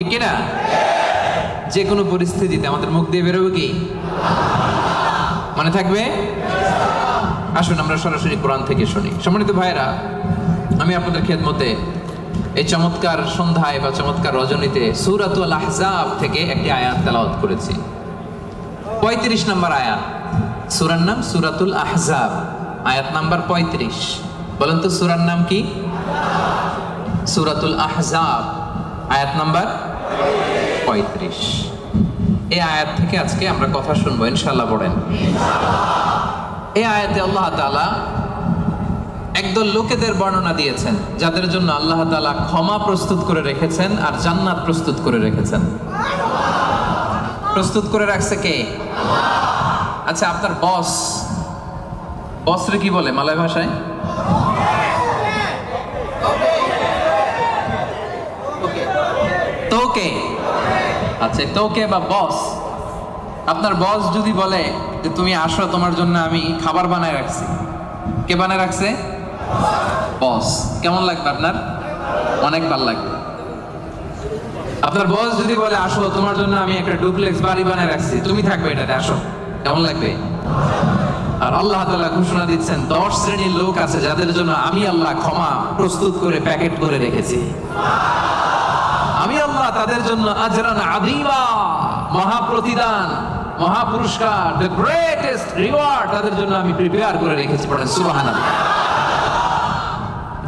ঠিক না? যে কোনো পরিস্থিতিতে আমাদের মুখ দিয়ে বেরোবে কি? মনে থাকবে? আসুন আমরা সরাসরি কোরআন থেকে শুনি। সম্মানিত ভাইরা, আমি আপনাদের খেদমতে এই চমৎকার সন্ধ্যায় বা চমৎকার রজনীতে সূরাতুল আহজাব থেকে একটি আয়াত তেলাওয়াত করেছি। 35 নম্বর আয়াত। সূরার নাম সূরাতুল আহজাব, আয়াত নাম্বার 35। বলেন তো সূরার নাম কি? সূরাতুল আহজাব, আয়াত নাম্বার 35। এই আয়াত থেকে আজকে আমরা কথা শুনবো ইনশাআল্লাহ। পড়েন। এই আয়াতে আল্লাহ তাআলা একদল লোকেদের বর্ণনা দিয়েছেন যাদের জন্য আল্লাহ তাআলা ক্ষমা প্রস্তুত করে রেখেছেন আর জান্নাত প্রস্তুত করে রেখেছেন। প্রস্তুত করে রাখছে কে? আচ্ছা, আপনার বস রে কি বলে মালয় ভাষায়? তোকে। আচ্ছা, তোকে বা বস। আপনার বস যদি বলে যে তুমি আসো, তোমার জন্য আমি খাবার বানায় রাখছি, কে বানায় রাখছে? বস। কেমন লাগবে আপনার? অনেক ভালো লাগবে। আপনার বস যদি বলে আসো, তোমার জন্য আমি একটা ডুপ্লেক্স বাড়ি বানায় রাখছি, তুমি থাকবে এটাতে, আসো, কেমন লাগবে? আর আল্লাহ তাআলা ঘোষণা দিচ্ছেন 10 শ্রেণীর লোক আছে যাদের জন্য আমি আল্লাহ ক্ষমা প্রস্তুত করে প্যাকেট করে রেখেছি। আমি আল্লাহ তাদের জন্য আজরান আযীমা, মহা প্রতিদান, মহা পুরস্কার, the greatest reward তাদের জন্য আমি প্রিপেয়ার করে রেখেছি। পড়েন সুবহানাল্লাহ।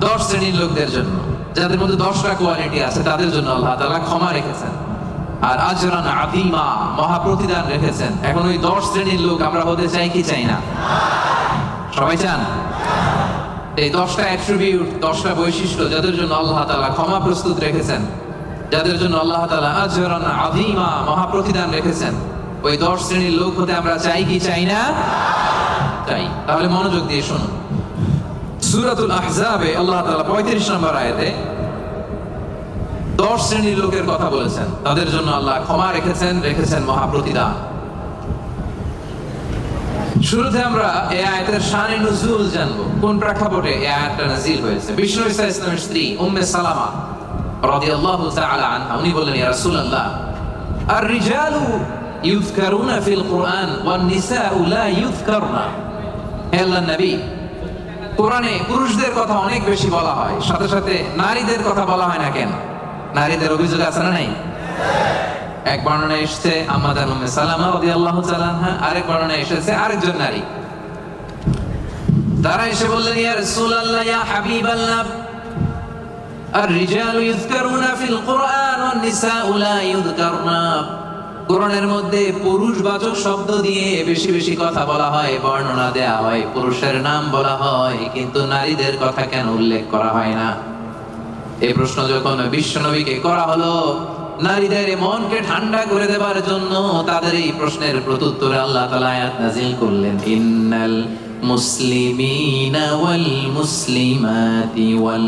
10 শ্রেণীর লোকদের জন্য, যাদের মধ্যে 10টা কোয়ালিটি আছে, তাদের জন্য আল্লাহ তাআলা ক্ষমা রেখেছেন আর আজরান আযীমা, মহা প্রতিদান রেখেছেন। এখন ওই 10 শ্রেণীর লোক আমরা হতে চাই কি চাই না? সবাই চান? এই 10টা অ্যাট্রিবিউট, 10টা বৈশিষ্ট্য যাদের জন্য আল্লাহ তাআলা ক্ষমা প্রস্তুত রেখেছেন, যাদের জন্য আল্লাহ তাআলা আজরান আযীমা, মহা প্রতিদান রেখেছেন, ওই 10 শ্রেণীর লোক হতে আমরা চাই কি চাই না? চাই। তাহলে মনোযোগ দিয়ে শুনুন। সূরাতুল আহজাবে আল্লাহ তাআলা 35 নম্বর আয়াতে 10 শ্রেণীর লোকের কথা বলেছেন, তাদের জন্য আল্লাহ ক্ষমা রেখেছেন মহা প্রতিদান। শুরুতে আমরা এই আয়াতের শানে নুজুল জানবো, কোন প্রেক্ষাপটে এই আয়াতটা নাযিল হয়েছে। বিশ্বনবী সাল্লাল্লাহু আলাইহি ওয়াসাল্লামের স্ত্রী উম্মে সালামা রাদিয়াল্লাহু তাআলা আনহা, উনি বললেন, ইয়া রাসূলুল্লাহ, আর-রিজালু ইউযকারুনা ফিল কুরআন ওয়ান নিসাউ লা ইউযকারনা। হে আল্লাহর নবী, কোরআনে পুরুষদের কথা অনেক বেশি বলা হয়, সাথে সাথে নারীদের কথা বলা হয় না কেন? নারীদের অভিযোগ আছে না নাই? এক বর্ণনায় এসেছে আম্মা জান উম্মে সালামা রাদিয়াল্লাহু তাআলা আনহা, আরেক বর্ণনায় এসেছে আরেকজন নারী। তারা এসে বললেন, ইয়া রাসূলুল্লাহ, ইয়া হাবিবাল্লাহ, আর-রিজালু ইউযকারুনা ফিল কুরআন ওয়ান নিসাউ লা ইউযকারনা। কোরআনের মধ্যে পুরুষবাচক শব্দ দিয়ে বেশি বেশি কথা বলা হয়, বর্ণনা দেয়া হয়, পুরুষের নাম বলা হয়, কিন্তু নারীদের কথা কেন উল্লেখ করা হয় না? এই প্রশ্ন যখন বিশ্বনবীকে করা হলো, নারীদের মনকে ঠান্ডা করে দেবার জন্য তাদের এই প্রশ্নের প্রত্যুত্তরে আল্লাহ তাআলা আয়াত নাযিল করলেন, ইন্নাল মুসলিমিনা ওয়াল মুসলিমাতি ওয়াল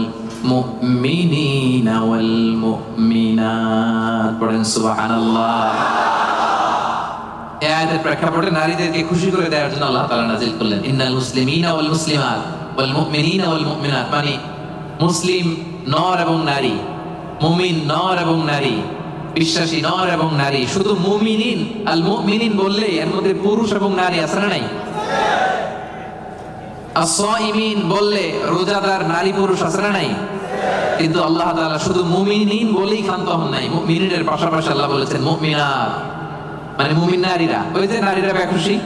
মুমিনিনা ওয়াল মুমিনাত। পড়েন সুবহানাল্লাহ। এই আয়াতের প্রেক্ষাপটে নারীদেরকে খুশি করে দেওয়ার জন্য আল্লাহ তাআলা নাযিল করলেন, ইন্নাল মুসলিমিনা ওয়াল মুসলিমাত ওয়াল মুমিনিনা ওয়াল মুমিনাত। মানে মুসলিম নর এবং নারী, মুমিন নর এবং নারী, বিশ্বাসী নর এবং নারী। শুধু মুমিনিন, আল মুমিনিন বললে এর মধ্যে পুরুষ এবং নারী আছে না নাই? as-সাইমিন বললে রোজাদার নারী পুরুষ আছে না নাই? কিন্তু আল্লাহ তাআলা শুধু মুমিনিন বলেই ক্ষান্ত হন নাই। মুমিনের পাশাপাশি আল্লাহ বলেছেন মুমিনাত, মানে মুমিন নারীরা। ওই যে নারীরা বেখুশি,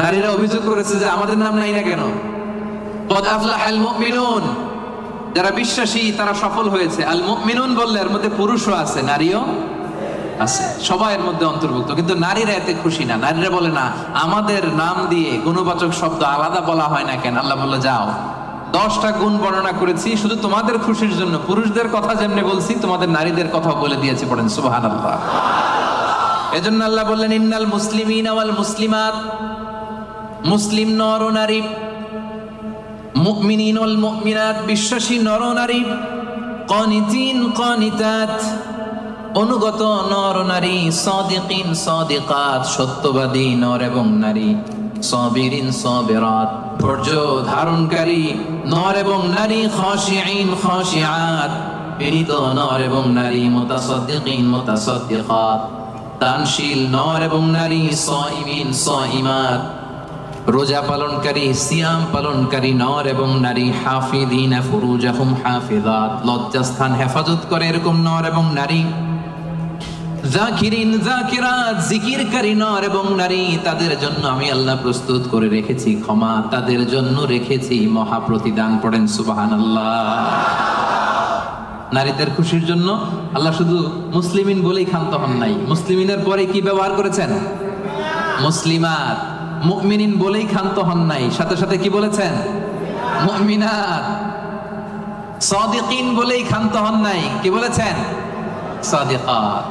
নারীরা অভিযোগ করেছে যে আমাদের নাম নাই না কেন? ক্বাদ আফলাহাল মুমিনুন, যারা বিশ্বাসী তারা সফল হয়েছে। আল মুমিনুন বললে এর মধ্যে পুরুষও আছে, নারীও আছে, সবাই এর মধ্যে অন্তর্ভুক্ত। কিন্তু নারীরা এতে খুশি না। নারীরা বলে, না, আমাদের নাম দিয়ে গুণবাচক শব্দ আলাদা বলা হয় না কেন? আল্লাহ বলল, যাও, 10টা গুণ বর্ণনা করেছি শুধু তোমাদের খুশির জন্য। পুরুষদের কথা যেমনি বলছি, তোমাদের নারীদের কথাও বলে দিয়েছি। পড়েন সুবহানাল্লাহ। এজন্য আল্লাহ বললেন, ইন্নাল মুসলিমিনা ওয়াল মুসলিমাত, মুসলিম নর ও নারী, মুমিনিন ওয়াল মুমিনাত, বিশ্বাসী নর ও নারী, কানিতিন কানিতাত, অনুগত নর ও নারী, সাদিকিন সাদিকাত, সত্যবাদী নর এবং নারী, সাবিরিন সাবিরাত, ধৈর্য ধারণকারী নর এবং নারী, খাশিঈন খাশিআত, বিনীত নর এবং নারী, মুতাসাদ্দিকিন মুতাসাদ্দিকাত, দানশীল নর এবং নারী, সাইমিন সাইমাত, রোজা পালনকারী সিয়াম পালনকারী নর এবং নারী, হাফিদিনা ফুরুজাহুম হাফিজাত, লজ্জাস্থান হেফাজত করে এরকম নর এবং নারী, যাকিরিন যাকিরাত, জিকিরকারী নর এবং নারী, তাদের জন্য আমি আল্লাহ প্রস্তুত করে রেখেছি ক্ষমা, তাদের জন্য রেখেছি মহা প্রতিদান। পড়েন সুবহানাল্লাহ। নারীদের খুশির জন্য আল্লাহ শুধু মুসলিমিন বলেই ক্ষান্ত হন নাই, মুসলিমিনের পরে কি ব্যবহার করেছেন? মুসলিমাত। মুমিনিন বলেই ক্ষান্ত হন নাই, সাথে সাথে কি বলেছেন? মুমিনাত। সাদিকিন বলেই ক্ষান্ত হন নাই, কি বলেছেন? সাদিকাত।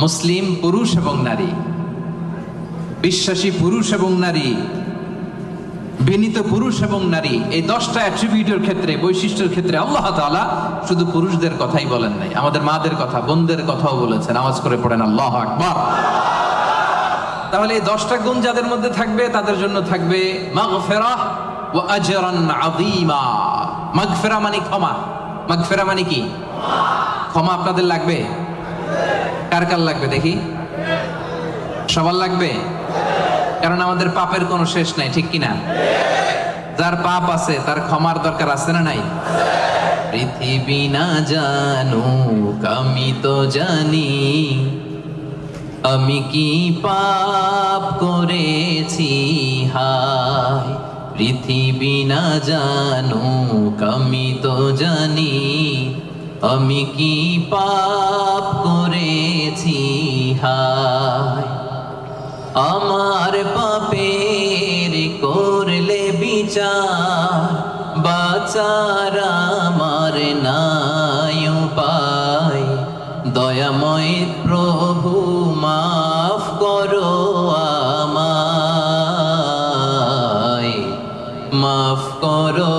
মুসলিম পুরুষ এবং নারী, বিশ্বাসী পুরুষ এবং নারী, বিনীত পুরুষ এবং নারী, এই 10টা অ্যাট্রিবিউটের ক্ষেত্রে, বৈশিষ্ট্যের ক্ষেত্রে আল্লাহ তাআলা শুধু পুরুষদের কথাই বলেন নাই, আমাদের মাদের কথা, বোনদের কথাও বলেছেন। আওয়াজ করে পড়েন আল্লাহু আকবার। তাহলে এই 10টা গুণ যাদের মধ্যে থাকবে তাদের জন্য থাকবে মাগফিরাহ ওয়া আজরান আযীমা। মাগফিরা মানে ক্ষমা। মাগফিরা মানে কি? ক্ষমা। আপনাদের লাগবে? কার কার লাগবে দেখি? সবার লাগবে? কারণ আমাদের পাপের কোনো শেষ নাই, ঠিক কিনা? যার পাপ আছে তার ক্ষমার দরকার আছে না নাই? পৃথিবী না জানুক আমি তো জানি, আমি কি পাপ করেছি হায়। পৃথিবী না জানুক আমি তো জানি, আমি কি পাপ করেছি হায়। আমার পাপের করলে বিচার, বাঁচার আমার নাই উপায়। দয়াময় প্রভু মাফ করো আমায়, মাফ করো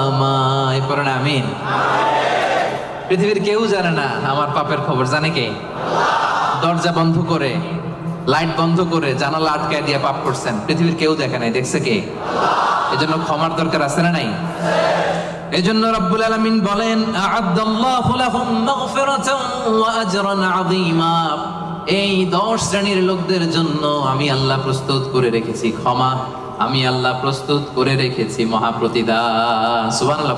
আমায়। পড়েন আমিন। পৃথিবীর কেউ জানে না আমার পাপের খবর, জানে কে? দরজা বন্ধ করে, লাইট বন্ধ করে, জানালা আটকায় দিয়ে পাপ করছেন, পৃথিবীর কেউ দেখে নাই, দেখছে কে? এজন্য ক্ষমার দরকার আছে না নাই? এজন্য রব্বুল আলামিন বলেন আ'আদাল্লাহু লাহুম মাগফিরাতান ওয়া আজরান আযীমা। এই 10 শ্রেণীর লোকদের জন্য আমি আল্লাহ প্রস্তুত করে রেখেছি ক্ষমা, আমি আল্লাহ প্রস্তুত করে রেখেছি মহা প্রতিদান। সুবহানাল্লাহ।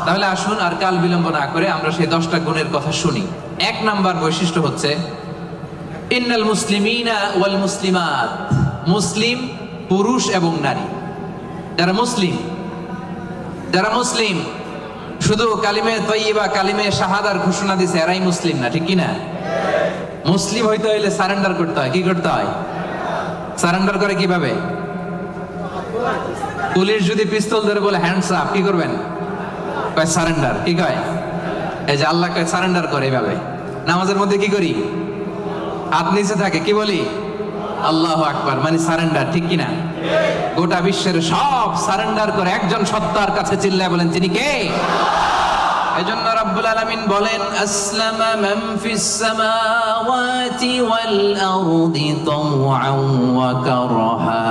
তাহলে আসুন আর কাল বিলম্ব না করে আমরা সেই 10টা গুণের কথা শুনি। 1 নাম্বার বৈশিষ্ট্য হচ্ছে ইন্নাল মুসলিমিনা ওয়াল মুসলিমাত। মুসলিম পুরুষ এবং নারী, যারা মুসলিম শুধু কালিমে তয়্যিবা কালিমে শাহাদার ঘোষণা দিছে এরাই মুসলিম না, ঠিক কি না? মুসলিম হইতে হইলে সারেন্ডার করতে হয়। কি করতে হয়? সারেন্ডার করে কিভাবে? পুলিশ যদি পিস্তল ধরে বলে হ্যান্ডস আপ, কি করবেন? কয় সারেন্ডার। কি কয়? এই যে আল্লাহ কয় সারেন্ডার করে এইভাবে। নামাজের মধ্যে কি করি? হাত নিচে থাকে, কি বলি? আল্লাহু আকবার, মানে সারেন্ডার, ঠিক কিনা? গোটা বিশ্বের সব সারেন্ডার করে একজন সত্তার কাছে চিল্লায় বলেন তিনি কে? এজন্য রাব্বুল আলামিন বলেন আসলামা মান ফিস সামাওয়াতি ওয়াল আরদি তাওআন ওয়া কারহা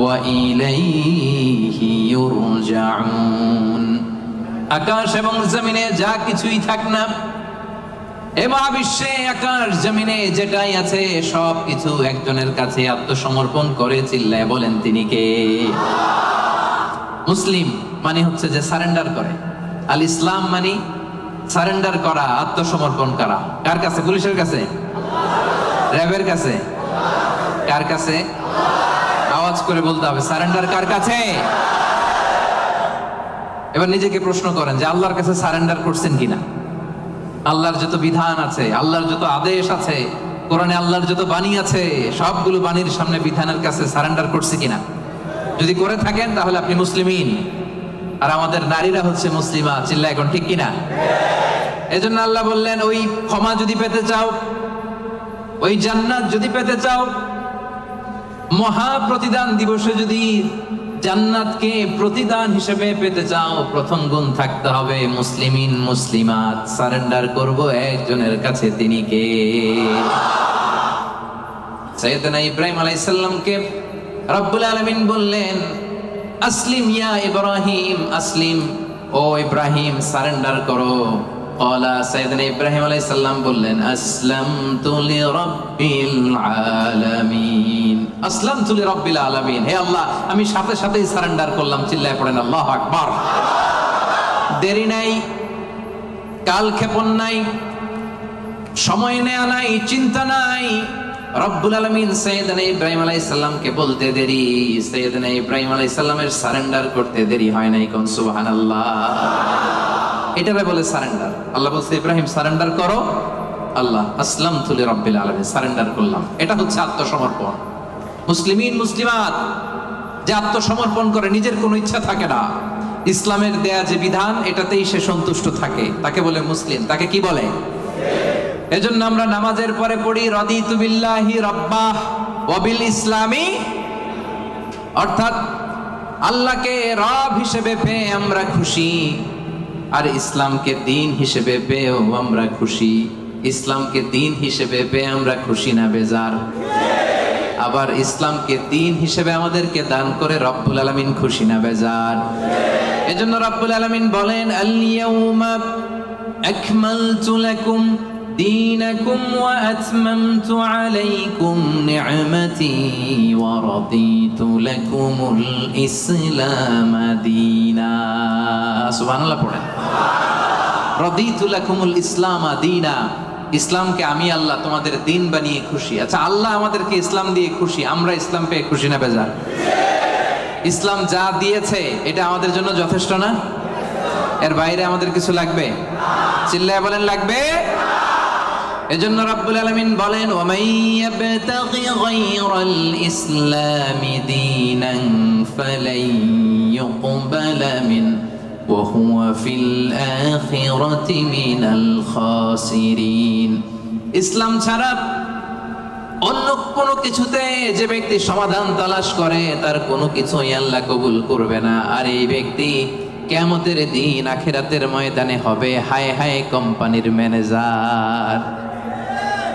ওয়া ইলাইহি ইউরজাউন। আকাশ এবং জমিনে যা কিছুই থাক না, এ মহাবিশ্বে আকাশ জমিনে যেটাই আছে সব কিছু একজনের কাছে আত্মসমর্পণ করে চিল্লায় বলেন তিনি কে? মুসলিম মানে হচ্ছে যে সারেন্ডার করে। আল ইসলাম মানে সারেন্ডার করা, আত্মসমর্পণ করা। কার কাছে? পুলিশের কাছে? র্যাবের কাছে? কার কাছে? আওয়াজ করে বলতে হবে সারেন্ডার কার কাছে? এবার নিজেকে প্রশ্ন করেন যে আল্লাহর কাছে সারেন্ডার করছেন কিনা? আল্লাহর যত বিধান আছে, আল্লাহর যত আদেশ আছে, কোরআনে আল্লাহর যত বাণী আছে, সবগুলো বাণীর সামনে বিধানের কাছে সারেন্ডার করছে কিনা? যদি করে থাকেন তাহলে আপনি মুসলিমিন। আর আমাদের নারীরা হচ্ছে মুসলিমা। চিল্লা এখন, ঠিক কিনা? এজন্য আল্লাহ বললেন ওই ক্ষমা যদি পেতে চাও, ওই জান্নাত যদি পেতে চাও, মহা প্রতিদান দিবসে যদি জান্নাতকে প্রতিদান হিসেবে পেতে চাও, প্রথম গুণ থাকতে হবে মুসলিমিন মুসলিমাত। সারেন্ডার করব একজনের কাছে, তিনি কে? সাইয়েদনা ইব্রাহিম আলাইহিস সালামকে রব্বুল আলামিন বললেন আসলিম ইয়া ইব্রাহিম, আসলিম, ও ইব্রাহিম সারেন্ডার করো। ক্বালা সাইয়েদনা ইব্রাহিম আলাইহিস সালাম বললেন আসলামতু লিরাব্বিল আলামিন, আসলামতু লিরাব্বিল আলামিন, হে আল্লাহ আমি সাথে সাথেই সারেন্ডার করলাম। চিল্লায় পড়েন আল্লাহু আকবার। দেরি নাই, কালক্ষেপণ নাই, সময় নেয়া নাই, চিন্তা নাই। রব্বুল আলামিন সাইয়েদনা ইব্রাহিম আলাইহিস সালামকে বলতে দেরি, সাইয়েদনা ইব্রাহিম আলাইহিস সালামের সারেন্ডার করতে দেরি হয় নাই। কোন সুবহানাল্লাহ। এটারে বলে সারেন্ডার। আল্লাহ বলছে ইব্রাহিম সারেন্ডার করো, আল্লাহ আসলামতু লিরাব্বিল আলামিন, সারেন্ডার করলাম। এটা হচ্ছে আত্মসমর্পণ। মুসলিমিন মুসলিমাত যে আত্মসমর্পণ করে, নিজের কোনো ইচ্ছা থাকে না, ইসলামের দেয়া যে বিধান এটাতেই সে সন্তুষ্ট থাকে, তাকে বলে মুসলিম। তাকে কি বলে? এজন্য আমরা নামাজের পরে পড়ি রাদিতু বিল্লাহি রাব্বাহ ওয়া বিল ইসলামি, অর্থাৎ আল্লাহকে রব হিসেবে পেয়ে আমরা খুশি, আর ইসলামকে দ্বীন হিসেবে পেয়েও আমরা খুশি। ইসলামকে দ্বীন হিসেবে পেয়ে আমরা খুশি না বেজার? আবার ইসলামকে দ্বীন হিসেবে আমাদেরকে দান করে রব্বুল আলামিন খুশি না বেজার? এজন্য রব্বুল আলামিন বলেন আল ইয়াউমা আকমালতু লাকুম দীনাকুম ওয়া আতমামতু আলাইকুম নি'মাতি ওয়া রাদিতু লাকুমুল ইসলাম দীনা। সুবহানাল্লাহ পড়েন। রাদিতু লাকুমুল ইসলাম দীনা, ইসলামকে আমি আল্লাহ তোমাদের দিন বানিয়ে খুশি। আচ্ছা, আল্লাহ আমাদেরকে ইসলাম দিয়ে খুশি, আমরা ইসলাম পেয়ে খুশি না বেজার? ইসলাম যা দিয়েছে এটা আমাদের জন্য যথেষ্ট না? এর বাইরে আমাদের কিছু লাগবে? চিল্লায় বলেন লাগবে। এজন্য রাব্বুল আলামিন বলেন ওয়া মান ইয়াবতাগি গায়রাল ইসলামি দীনান ফালাই ইউকবালা মিন ওয়া হুয়া ফিল আখিরাতি মিনাল খাসিরিন। ইসলাম ছাড়া অন্য কোনো কিছুতে যে ব্যক্তি সমাধান তালাশ করে তার কোনো কিছুই আল্লাহ কবুল করবে না। আর এই ব্যক্তি কিয়ামতের দিন আখিরাতের ময়দানে হবে হায় হায় কোম্পানির ম্যানেজার।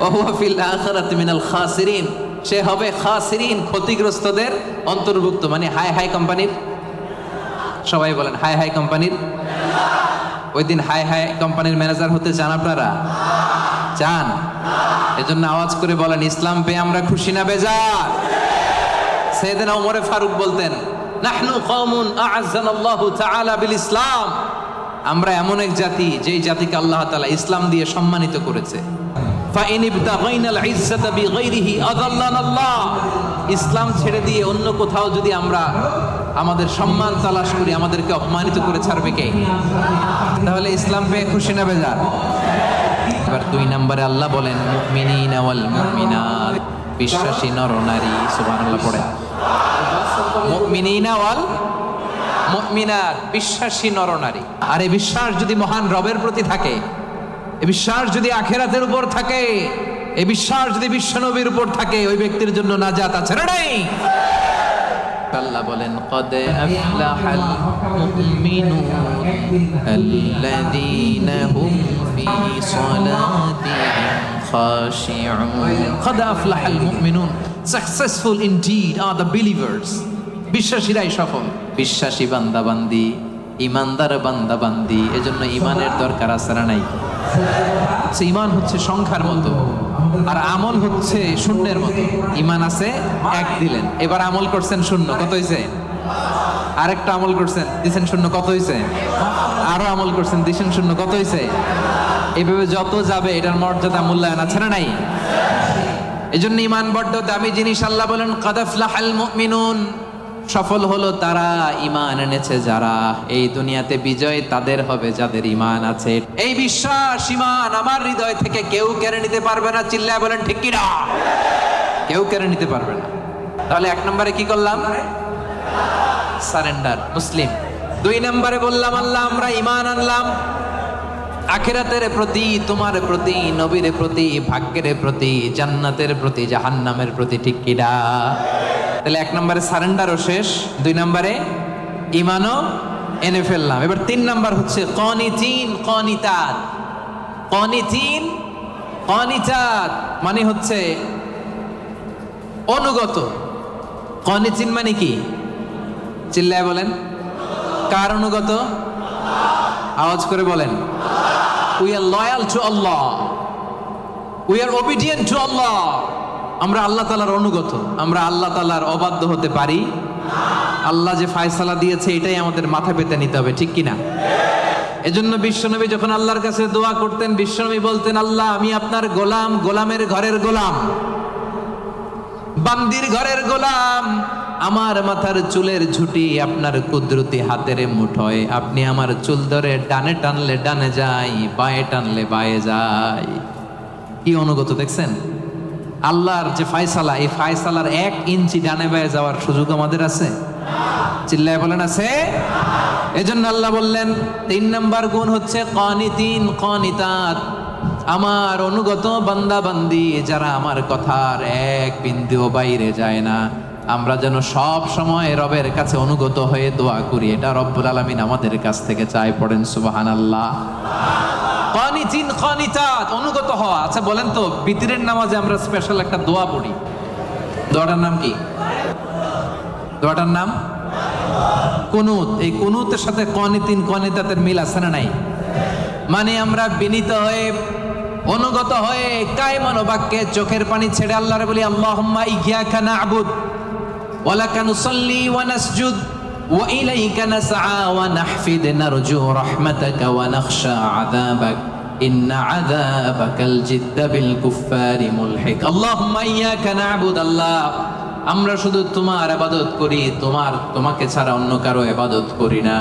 ওয়া ফিল আখিরাতি মিনাল খাসিরিন, সে হবে খাসিরিন, ক্ষতিগ্রস্তদের অন্তর্ভুক্ত। মানে হায় হায় কোম্পানির, সবাই বলেন হায় হায় কোম্পানির। ওই দিন হায় হায় কোম্পানির ম্যানেজার হতে চান আপনারা? চান? এজন্য আওয়াজ করে বলেন ইসলাম পেয়ে আমরা খুশি না বেজার? সাইয়েদনা ওমর ফারুক বলতেন নাহনু কওমুন আ'আজ্জানাল্লাহু তাআলা বিল ইসলাম, আমরা এমন এক জাতি যেই জাতিকে আল্লাহ তাআলা ইসলাম দিয়ে সম্মানিত করেছে। ফাইন ইবতাগাইনাল ইজ্জাতা বিগাইরিহি আযাল্লানাল্লাহ, ইসলাম ছেড়ে দিয়ে অন্য কোথাও যদি আমরা আমাদের সম্মান তালাশ করি আমাদেরকে অপমানিত করে ছাড়বে কে? তাহলে ইসলাম পেয়ে খুশি না বেজার? এবার 2 নম্বরে আল্লাহ বলেন মুমিনিনা ওয়াল মুমিনাত, বিশ্বাসী নর নারী। সুবহানাল্লাহ পড়ে। মুমিনিনা ওয়াল মুমিনাত, বিশ্বাসী নর নারী। আর এই বিশ্বাস যদি মহান রবের প্রতি থাকে, এই বিশ্বাস যদি আখিরাতের উপর থাকে, এই বিশ্বাস যদি বিশ্বনবীর উপর থাকে, ওই ব্যক্তির জন্য নাজাত আছে না নাই? আল্লাহ বলেন قد أفلح المؤمنون الذين هم في صلاتهم خاشعون قد أفلح المؤمنون successful indeed are the believers, বিশ্বাসীরাই সফল। বিশ্বাসী বান্দা বান্দি, ইমানদার বান্দা বান্দি। এজন্য ইমানের দরকার আছে না নাই? ইমান হচ্ছে সংখ্যার মতো, আর আমল হচ্ছে শূন্যের মতো। ইমান আছে 1 দিলেন, এবার আমল করছেন 0, কত হয়েছে? আরেকটা আমল করছেন দিছেন 0, কত হয়েছে? আরো আমল করছেন দিছেন 0, কত হয়েছে? এইভাবে যত যাবে এটার মর্যাদা মূল্যায়ন আছে না নাই? এজন্য ইমান বড্ড দামি জিনিস। আল্লাহ বলেন কাদ আফলাহাল মুমিনুন, সফল হলো তারা ঈমান এনেছে যারা। এই দুনিয়াতে বিজয় তাদের হবে যাদের ঈমান আছে। এই বিশ্বাস ঈমান আমার হৃদয় থেকে কেউ কেড়ে নিতে পারবে না। চিল্লায় বলেন ঠিক কি না? কেউ কেড়ে নিতে পারবে না। তাহলে 1 নম্বরে কি করলাম? সারেন্ডার, মুসলিম। 2 নম্বরে বললাম আল্লাহ আমরা ঈমান আনলাম আখিরাতের প্রতি, তোমার প্রতি, নবীর প্রতি, ভাগ্যের প্রতি, জান্নাতের প্রতি, জাহান্নামের প্রতি। ঠিক কি না? তাহলে 1 নম্বরে সারেন্ডারও শেষ, 2 নম্বরে ঈমানও এনে ফেললাম। এবার 3 নম্বর হচ্ছে কানিতিন কানিতাত। কানিতিন কানিতাত মানে হচ্ছে অনুগত। কানিতিন মানে কি? চিল্লায় বলেন। কার অনুগত? আওয়াজ করে বলেন, we are loyal to Allah, we are obedient to Allah. আমরা আল্লাহ তাআলার অনুগত, আমরা আল্লাহ তাআলার অবাধ্য হতে পারি? আল্লাহ যে ফায়সালা দিয়েছে এটাই আমাদের মাথা পেতে নিতে হবে, ঠিক কিনা? এজন্য বিশ্বনবী যখন আল্লাহর কাছে দোয়া করতেন, বিশ্বনবী বলতেন, আল্লাহ আমি আপনার গোলাম, গোলামের ঘরের গোলাম, বান্দির ঘরের গোলাম। আমার মাথার চুলের ঝুঁটি আপনার কুদরতি হাতের মুঠোয়, আপনি আমার চুল ধরে ডানে টানলে ডানে যাই, বায়ে টানলে বায়ে যাই। কি অনুগত দেখছেন? আল্লাহর যে ফায়সালা, এই ফায়সালার 1 ইঞ্চি ডানে বায়ে যাওয়ার সুযোগ আমাদের আছে? চিল্লায় বলেন আছে? এজন্য আল্লাহ বললেন 3 নাম্বার গুণ হচ্ছে কানিতিন কানিতাত, আমার অনুগত বান্দা বান্দি যারা আমার কথার এক বিন্দুও বাইরে যায় না। আমরা যেন সব সময় রবের কাছে অনুগত হয়ে দোয়া করি, এটা রব্বুল আলামিন আমাদের কাছ থেকে চায়। পড়েন সুবহানাল্লাহ। কানিতিন কানিতাত, অনুগত হওয়া। আচ্ছা বলেন তো, বিতরের নামাজে আমরা স্পেশাল একটা দোয়া পড়ি, দোয়াটার নাম কি? দোয়াটার নাম কুনুত। এই কুনুতের সাথে কানিতিন কানিতাতের মিল আছে না নাই? মানে আমরা বিনীত হয়ে, অনুগত হয়ে, কায়মান বাক্যে চোখের পানি ছেড়ে আল্লাহরে বলি, আল্লাহুম্মা ইয়্যাকা না'বুদ ওয়া লাকা নুসাল্লি ওয়া নাসজুদ ওয়া ইলাইকা নাসআ ওয়া নাহফিদ নারজু রাহমাতাকা ওয়া নাখশা আযাবাক ইন্না আযাবাকাল জিদ্দা বিল কুফফারি মুলহিক। আল্লাহুম্মা ইয়্যাকা না'বুদ, আল্লাহ আমরা শুধু তোমার ইবাদত করি, তোমাকে ছাড়া অন্য কারো ইবাদত করি না।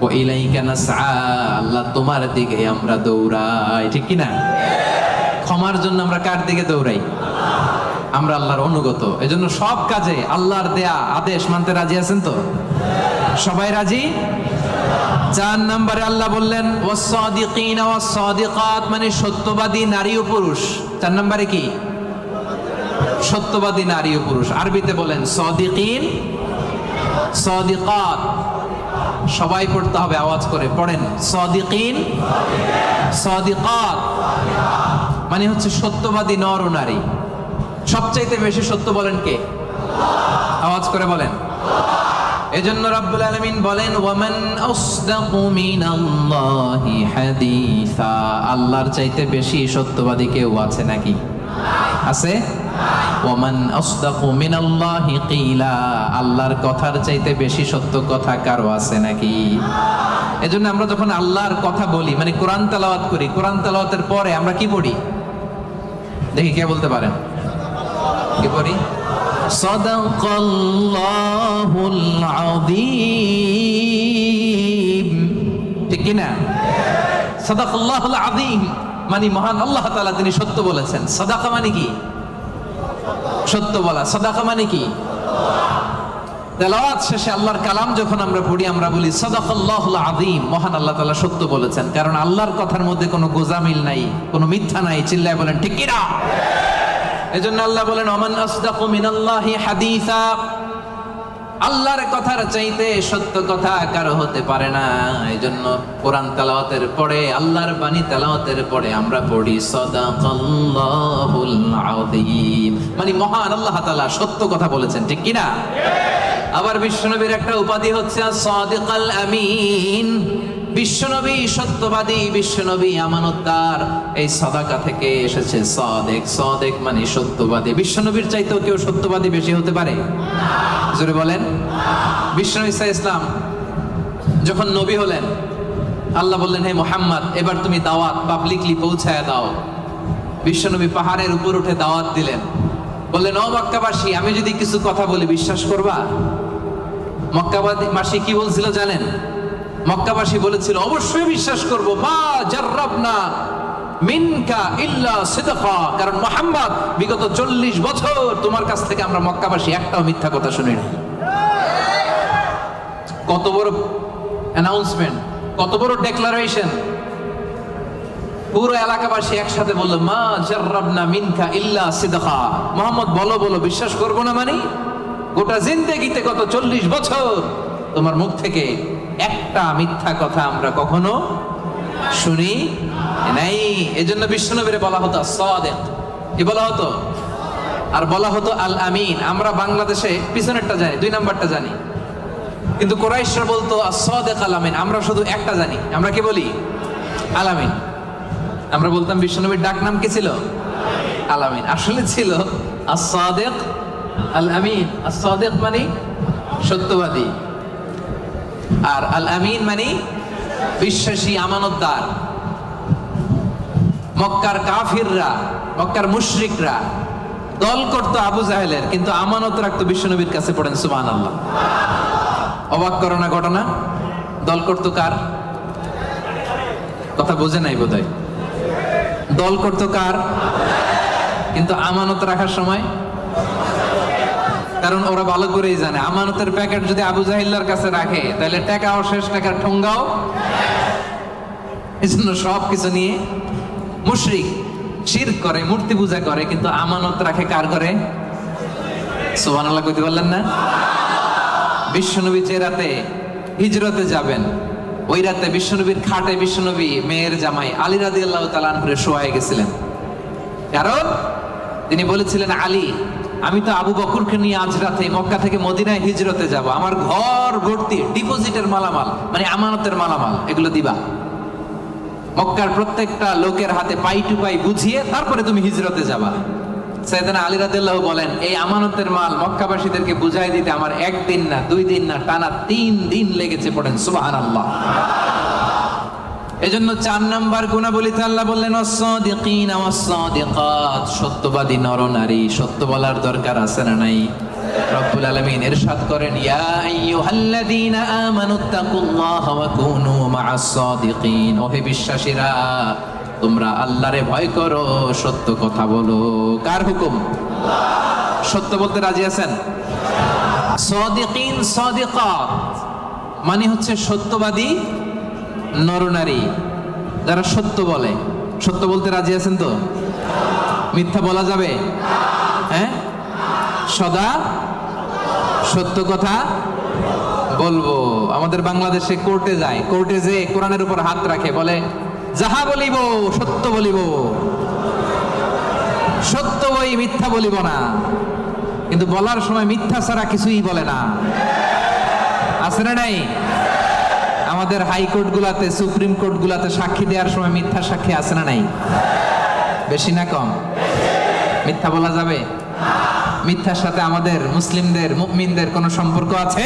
ওয়া ইলাইকা নাসআ, আল্লাহ তোমার দিকে আমরা দৌড়াই, ঠিক কি না? ক্ষমার জন্য আমরা কার দিকে দৌড়াই? আমরা আল্লাহর অনুগত। এজন্য সব কাজে আল্লাহর দেয়া আদেশ মানতে রাজি আছেন তো? সবাই রাজি? 4 নম্বরে আল্লাহ বললেন ওয়াস-সাদিকিনা ওয়াস-সাদিকাত, মানে সত্যবাদী নারী ও পুরুষ। 4 নম্বরে কি? সত্যবাদী নারী ও পুরুষ। আরবিতে বলেন সাদিকিন, সাদিকাত। সবাই পড়তে হবে, আওয়াজ করে পড়েন, সাদিকিন সাদিকাত, মানে হচ্ছে সত্যবাদী নর ও নারী। সবচাইতে বেশি সত্য বলেন কে? আওয়াজ করে বলেন। এজন্য রাব্বুল আলামিন বলেন ওয়ামান আসদাকু মিনাল্লাহি হাদিসা, আল্লাহর চাইতে বেশি সত্যবাদী কেউ আছে নাকি? আছে? ওয়ামান আসদাকু মিনাল্লাহি কিলা, আল্লাহর কথার চাইতে বেশি সত্য কথা কারো আছে নাকি? এজন্য আমরা যখন আল্লাহর কথা বলি, মানে কোরআন তেলাওয়াত করি, কোরআন তেলাওয়াতের পরে আমরা কি পড়ি? দেখি কে বলতে পারেন? কি পড়ি? সাদাকাল্লাহুল আযীম, ঠিক কি না? সাদাকাল্লাহুল আযীম মানে মহান আল্লাহ তাআলা তিনি সত্য বলেছেন। সাদাকা মানে কি? সত্য বলা। সাদাকা মানে কি? তেলাওয়াত শেষে আল্লাহর কালাম যখন আমরা পড়ি, আমরা বলি সাদাকাল্লাহুল আযীম, মহান আল্লাহ তাআলা সত্য বলেছেন। কারণ আল্লাহর কথার মধ্যে কোনো গোজামিল নাই, কোনো মিথ্যা নাই। চিল্লায় বলেন ঠিক কি না? এজন্য আল্লাহ বলেন ওমান আসদাকু মিনাল্লাহি হাদিসা, আল্লাহর কথার চাইতে সত্য কথা কারো হতে পারে না। এজন্য কোরআন তেলাওয়াতের পরে, আল্লাহর বাণী তেলাওয়াতের পরে আমরা পড়ি সাদাকাল্লাহুল আযীম, মানে মহান আল্লাহ তাআলা সত্য কথা বলেছেন, ঠিক কি না? আবার বিশ্বনবীর একটা উপাধি হচ্ছে সাদিকাল আমিন। বিশ্বনবী সত্যবাদী, বিশ্বনবী আমানতদার। এই সাদাকা থেকে এসেছে সাদেক। সাদেক মানে সত্যবাদী। বিশ্বনবীর চাইতেও কেউ সত্যবাদী বেশি হতে পারে? জোরে বলেন। বিশ্বনবী সাল্লাল্লাহু আলাইহি ওয়াসাল্লাম যখন নবী হলেন, আল্লাহ বললেন হে মুহাম্মদ, এবার তুমি দাওয়াত পাবলিকলি পৌঁছায় দাও। বিশ্বনবী পাহাড়ের উপর উঠে দাওয়াত দিলেন। বললেন ও মক্কাবাসী, আমি যদি কিছু কথা বলি বিশ্বাস করবা? মক্কাবাসী কি বলছিল জানেন? মক্কাবাসী বলেছিল অবশ্যই বিশ্বাস করব, মা জাররাবনা মিনকা ইল্লা সিদকা, কারণ মুহাম্মদ বিগত 40 বছর তোমার কাছ থেকে আমরা মক্কাবাসী একটাও মিথ্যা কথা শুনি না। কত বড় অ্যানাউন্সমেন্ট, কত বড় ডেক্লারেশন। পুরো এলাকাবাসী একসাথে বলল মা জাররাবনা মিনকা ইল্লা সিদকা। মুহাম্মদ বলো বলো, বিশ্বাস করব না মানে? গোটা জিন্দেগিতে গত 40 বছর তোমার মুখ থেকে একটা মিথ্যা কথা আমরা কখনো শুনি নাই। এজন্য বিশ্বনবীরে বলা হতো সাদিক, কি বলা হতো? আর বলা হতো আল আমিন। আমরা বাংলাদেশে পিছনেরটা জানি, 2 নাম্বারটা জানি, কিন্তু কুরাইশরা বলতো as-সাদিক আল-আমিন। আমরা শুধু একটা জানি, আমরা কি বলি? আল-আমিন। আমরা বলতাম বিশ্বনবীর ডাক নাম কি ছিল? আল-আমিন। আসলে ছিল as-সাদিক আল-আমিন। as-সাদিক মানে সত্যবাদী, আর আল-আমিন মানে বিশ্বাসী, আমানতদার। মক্কার কাফিররা, মক্কার মুশরিকরা দল করতো আবু জাহেলের, কিন্তু আমানত রাখতো বিশ্বনবীর কাছে। পড়েন সুবহানাল্লাহ। অবাক করো না ঘটনা? দল করতো কার? কথা বোঝে নাই বোধহয়। দল করতো কার? কিন্তু আমানত রাখার সময়, কারণ ওরা ভালো করেই জানে আমানতের প্যাকেট যদি আবু জাহিল্লার কাছে রাখে তাহলে টাকাও শেষ, টাকার ঠোঙ্গাও। এই জন্য সবকিছু নিয়ে মুশরিক শিরক করে, মূর্তি পূজা করে, কিন্তু আমানত রাখে কার করে? সুবহানাল্লাহ কইতে পারলেন না? বিশ্বনবী যে রাতে হিজরতে যাবেন, ওই রাতে বিশ্বনবীর খাটে বিশ্বনবী মেয়ের জামাই আলী রাদিয়াল্লাহু তাআলা আনহুরে শোয়ায় গেছিলেন। কারণ তিনি বলেছিলেন, আলী, আমি তো আবু বকরকে নিয়ে আজ রাতে মক্কা থেকে মদিনায় হিজরতে যাব, আমার ঘর ভর্তি ডিপোজিটের মালামাল, মানে আমানতের মালামাল, এগুলো দিবা। মক্কার প্রত্যেকটা লোকের হাতে পাই টু পাই বুঝিয়ে তারপরে তুমি হিজরতে যাবা। সাইয়েদনা আলী রাদিয়াল্লাহু বলেন, এই আমানতের মাল মক্কাবাসীদেরকে বুঝাই দিতে আমার একদিন না, 2 দিন না, টানা 3 দিন লেগেছে। পড়েন সুবহানাল্লাহ। এজন্য 4 নাম্বার গুণাবলীতে আল্লাহ বললেন ওয়াস-সাদিকিনা ওয়াস-সাদিকাত, সত্যবাদী নরনারী। সত্য বলার দরকার আছে না নাই? রব্বুল আলামিন ইরশাদ করেন, ইয়া আইয়ুহাল্লাযীনা আমানুত্তাকুল্লাহা ওয়া কুনু মা'আস-সাদিকিন, ওহে বিশ্বাসীরা, তোমরা আল্লাহরে ভয় করো, সত্য কথা বলো। কার হুকুম? আল্লাহ। সত্য বলতে রাজি আছেন? সাদিকিন সাদিকাত মানে হচ্ছে সত্যবাদী নরনারী, যারা সত্য বলে। সত্য বলতে রাজি আছেন তো? মিথ্যা বলা যাবে? হ্যাঁ, সদা সত্য কথা বলবো। আমাদের বাংলাদেশে কোর্টে যায়, কোর্টে যে কোরআনের উপর হাত রাখে, বলে যাহা বলিব সত্য বলিব, সত্য বই মিথ্যা বলিব না। কিন্তু বলার সময় মিথ্যা ছাড়া কিছুই বলে না। আছে না নাই? আমাদের হাইকোর্ট গুলাতে, সুপ্রিম কোর্ট গুলাতে সাক্ষী দেওয়ার সময় মিথ্যা সাক্ষী আছে না নাই? বেশি না কম? মিথ্যা বলা যাবে? মিথ্যার সাথে আমাদের মুসলিমদের, মুমিনদের কোনো সম্পর্ক আছে?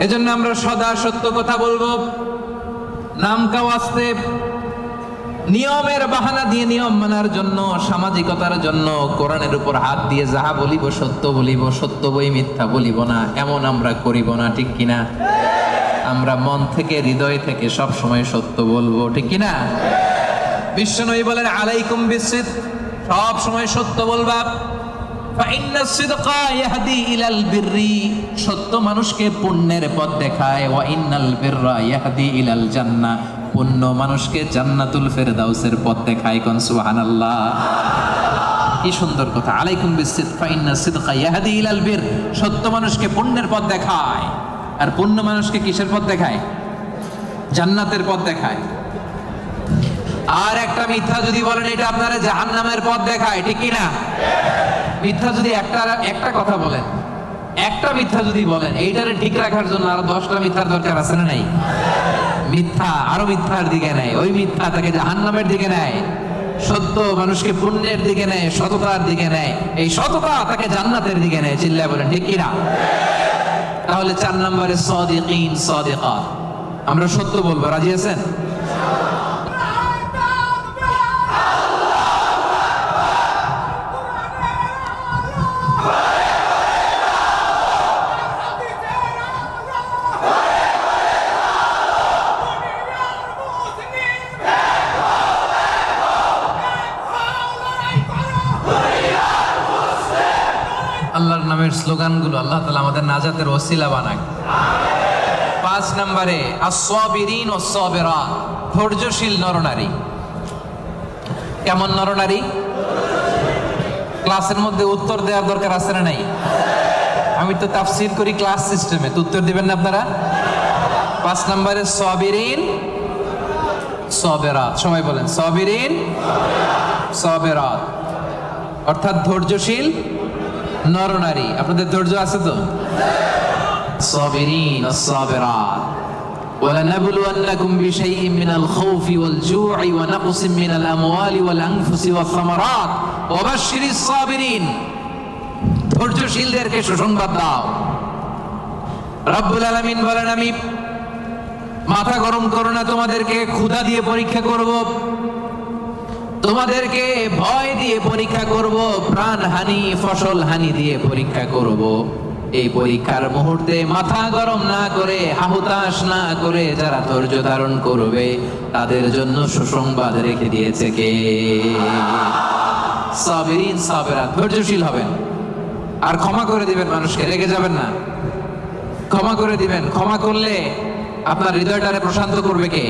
এজন্য আমরা সদা সত্য কথা বলবো। নামকা ওয়াস্তে নিয়মের বাহানা দিয়ে, নিয়ম মানার জন্য, সামাজিকতার জন্য কোরআনের উপর হাত দিয়ে যাহা বলিব সত্য বলিব, সত্য বই মিথ্যা বলিব না, এমন আমরা করিব না। ঠিক কিনা? আমরা মন থেকে, হৃদয় থেকে সব সময় সত্য বলবো। ঠিক কিনা? বিশ্বনবী বলেন, আলাইকুম বিসিদক, সব সময় সত্য বলবা। ফাইন্নাস সিদকা ইয়াহদি ইলাল বিররি, সত্য মানুষকে পুণ্যের পথ দেখায়। ওয়া ইন্নাল বিররা ইয়াহদি ইলাল জান্নাহ, পুণ্য মানুষকে জান্নাতুল ফেরদাউসের পথ দেখায়। কোন সুবহানাল্লাহ। কি সুন্দর কথা। আলাইকুম বিসিদক ফাইন্নাস সিদকা ইয়াহদি ইলাল বির, সত্য মানুষকে পুণ্যের পথ দেখায়। আর পুণ্য মানুষকে কিসের পথ দেখায়? জান্নাতের পথ দেখায়। আর একটা মিথ্যা যদি বলেন, এটা আপনারা জাহান্নামের পথ দেখায়। ঠিক কি না? মিথ্যা যদি একটা কথা বলেন, একটা মিথ্যা যদি বলেন, এইটারে ঠিক রাখার জন্য আরো 10টা মিথ্যার দরকার আছে না নাই? মিথ্যা আরো মিথ্যার দিকে নেয়, ওই মিথ্যা তাকে জাহান্নামের দিকে নেয়। সত্য মানুষকে পুণ্যের দিকে নেয়, সততার দিকে নেয়। এই সততা তাকে জান্নাতের দিকে নেয়। চিল্লায় বলেন ঠিক কি না? তাহলে 4 নম্বরে সাদিকিন সাদিকাত, আমরা সত্য বলবো। রাজি আছেন? আল্লাহর নামের স্লোগানগুলো আল্লাহ তাআলা আমাদের নাজাতের ওসিলা বানাক। 5 নম্বরে আস-সাবিরিন ওয়াস-সাবিরাত, ধৈর্যশীল নরনারী। কেমন নরনারী? ক্লাসের মধ্যে উত্তর দেওয়ার দরকার আছে না নাই? আমি তো তাফসীর করি ক্লাস সিস্টেমে, তো উত্তর দিবেন না আপনারা? 5 নম্বরে সাবিরিন সাবিরাত, সবাই বলেন সাবিরিন সাবিরাত, অর্থাৎ ধৈর্যশীল নরনারী। আপনাদের ধৈর্য আছে তো? الصابرين الصابرات ولنبلونكم بشيء من الخوف والجوع ونقص من الأموال والأنفس والثمرات وبشر الصابرين ধৈর্যশীলদেরকে সুসংবাদ দাও। রব্বুল আলামিন বলেন, আমি মাথা গরম করো না, তোমাদেরকে ক্ষুধা দিয়ে পরীক্ষা করব, তোমাদেরকে ভয় দিয়ে পরীক্ষা করব, প্রাণহানি ফসল হানি দিয়ে পরীক্ষা করব। এই পরীক্ষার মুহূর্তে মাথা গরম না করে, হাহুতাশ না করে যারা ধৈর্য ধারণ করবে তাদের জন্য সুসংবাদ রেখে দিয়েছে কে? সাবিরিন সাবিরাত, ধৈর্যশীল হবেন আর ক্ষমা করে দিবেন মানুষকে, রেগে যাবেন না, ক্ষমা করে দিবেন। ক্ষমা করলে আপনার হৃদয়টারে প্রশান্ত করবে কে?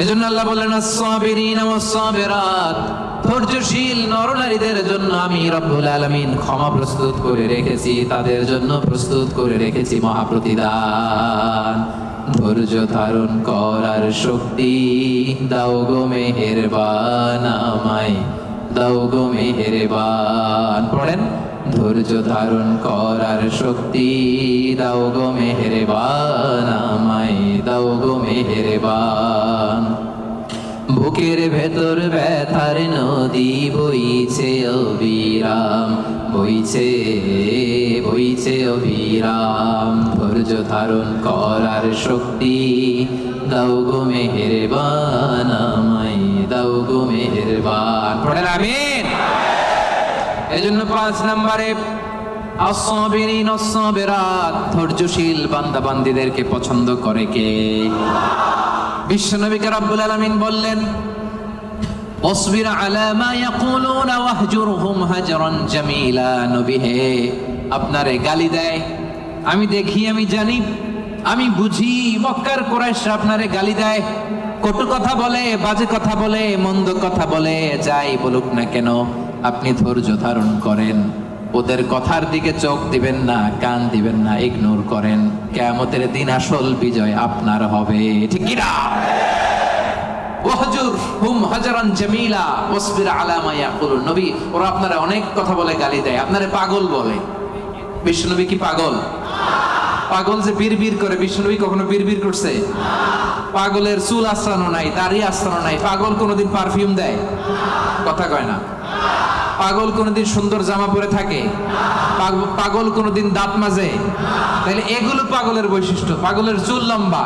এজন্য আল্লাহ বললেন, আস-সাবিরিন ওয়াস-সাবিরাত, ধৈর্যশীল নরনারীদের জন্য আমি রব্বুল আলামিন ক্ষমা প্রস্তুত করে রেখেছি, তাদের জন্য প্রস্তুত করে রেখেছি মহাপ্রতিদান। ধৈর্য ধারণ করার শক্তি দাও গো মেহেরবান, আমায় দাও গো মেহেরবান। পড়েন, ধৈর্য ধারণ করার শক্তি দাও গো মেহেরবান, আমায় দাও গো মেহেরবান। বুকের ভেতর ব্যথার নদী বইছে অবিরাম, বইছে বইছে অবিরাম। ধৈর্য ধারণ করার শক্তি দাও গো মেহেরবান, আমায় দাও গো মেহেরবান। পড়েন আমিন। এজন্য 5 নম্বরে আস-সাবিরিন আস-সাবিরাত, ধৈর্যশীল বান্দা বান্দীদেরকে পছন্দ করে কে? বিশ্বনবীকে রব্বুল আলামিন বললেন, ওয়াসবির আলা মা ইয়াকুলুনা ওয়াহজুরহুম হাজরান জামিলা। নবী হে, আপনারে গালি দেয়, আমি দেখি, আমি জানি, আমি বুঝি, মক্কার কুরাইশরা আপনারে গালি দেয়, কটু কথা বলে, বাজে কথা বলে, মন্দ কথা বলে, যাই বলুক না কেন আপনি ধৈর্য ধারণ করেন, ওদের কথার দিকে চোখ দিবেন না, কান দিবেন না, ইগনোর করেন। কিয়ামতের দিন আসল বিজয় আপনার হবে, ঠিক কি না? ওয়াহজুরহুম হাজরান জামিলা ওয়াসবির আলা মা ইয়াকুলুন। নবী, ওরা আপনারা অনেক কথা বলে গালি দেয়, আপনারে পাগল বলে। বিশ্বনবী কি পাগল? পাগল যে বিড়বিড় করে, বিশ্বনবী কখনো বিড়বিড় করছে? পাগলের চুল আশ্রানো নাই, দাড়ি আশ্রানো নাই। পাগল কোনোদিন পারফিউম দেয়? কথা কয় না। পাগল কোনোদিন সুন্দর জামা পরে থাকে? পাগল কোনোদিন দাঁত মাজে? তাহলে এগুলো পাগলের বৈশিষ্ট্য। পাগলের চুল লম্বা,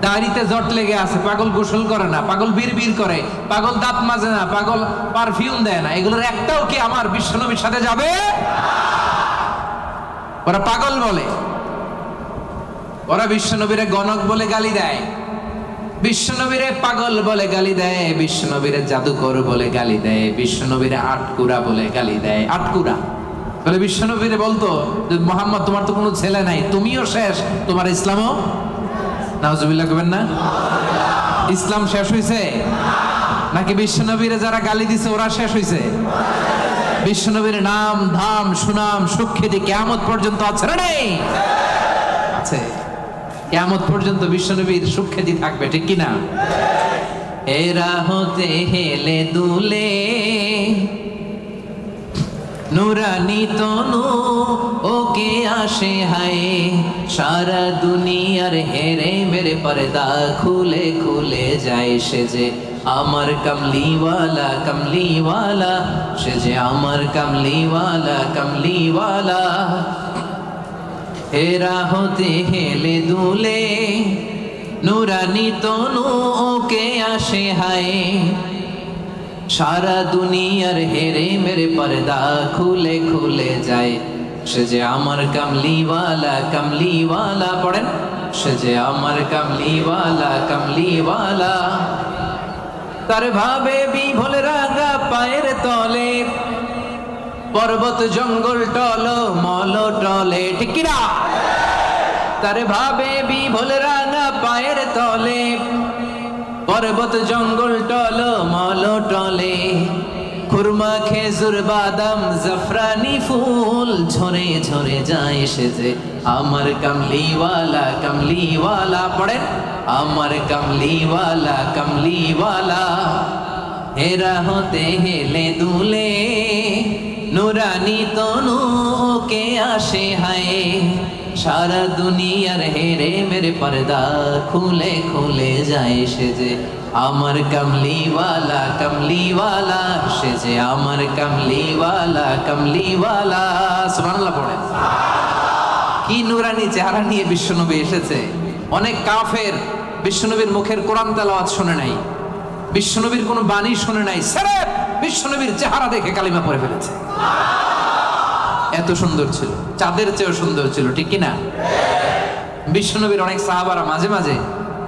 দাড়িতে জট লেগে আছে, পাগল গোসল করে না, পাগল বিড়বিড় করে, পাগল দাঁত মাজে না, পাগল পারফিউম দেয় না। এগুলোর একটাও কি আমার বিশ্বনবীর সাথে যাবে? ওরা পাগল বলে, ওরা বিশ্বনবীরে গণক বলে গালি দেয়, বিশ্বনবীরে পাগল বলে গালি দেয়, বিশ্বনবীরে জাদুকর বলে গালি দেয়, বিশ্বনবীরে আটকুরা বলে গালি দেয়। আটকুরা বলে বিশ্বনবীরে বলতো, মুহাম্মদ তোমার তো কোনো ছেলে নাই, তুমিও শেষ, তোমার ইসলামও। নাউজুবিল্লাহ করবেন না? ইসলাম শেষ হয়েছে নাকি বিশ্বনবীরে যারা গালি দিছে ওরা শেষ হয়েছে? বিশ্বনবীর নাম ধাম সুনাম সুখ্যাতি কিয়ামত পর্যন্ত আছে না? নেই? আছে। কিয়ামত পর্যন্ত বিশ্বনবীর সুখ্যাতি থাকবে, ঠিক কি না? এরা হতে হেলে দুলে নুরানি তনু ওকে আসে হায়, সারা দুনিয়ার হেরে মেরে পর্দা খুলে খুলে যায়। সে যে আমার কমলিওয়ালা কমলিওয়ালা, সে যে আমার কমলিওয়ালা কমলিওয়ালা। হেরা হতে হেলে দুলে নুরানি তনু ওকে আসে হায়, সারা দুনিয়ার হেরে মেরে পর্দা খুলে খুলে যায়। সে যে আমার কমলিওয়ালা কমলিওয়ালা। পড়েন, সে যে আমার কমলিওয়ালা কমলিওয়ালা। তার ভাবে বিভোল রাঙা পায়ের তলে, পর্বত জঙ্গল টল মল টলে, ঠিক কি না? তার ভাবে বিভোল রাঙা পায়ের তলে, পর্বত জঙ্গল টল মল টলে। খুরমা খেজুর বাদাম জাফরানি ফুল ঝরে ঝরে যায়। সে যে আমার কমলিওয়ালা কমলিওয়ালা। পড়েন, আমার কমলিওয়ালা কমলিওয়ালা। হেরা হতে হেলে দুলে নুরানি তনু কে আসে হায়, সারা দুনিয়ার হেরে মেরে পর্দা খুলে খুলে যায় সে যে আমার কমলিওয়ালা কমলিওয়ালা, সে যে আমার কমলিওয়ালা কমলিওয়ালা। সুবহানাল্লাহ পড়েন। কি নুরানি চেহারা নিয়ে বিশ্বনবী এসেছে। অনেক কাফের বিশ্বনবীর মুখের কোরআন তেলাওয়াত শুনে নাই, বিশ্বনবীর কোনো বাণী শুনে নাই, সির্ফ বিশ্বনবীর চেহারা দেখে কালিমা পড়ে ফেলেছে। এত সুন্দর ছিল, চাঁদের চেয়েও সুন্দর ছিল, ঠিক কিনা? বিশ্বনবীর অনেক সাহাবারা মাঝে মাঝে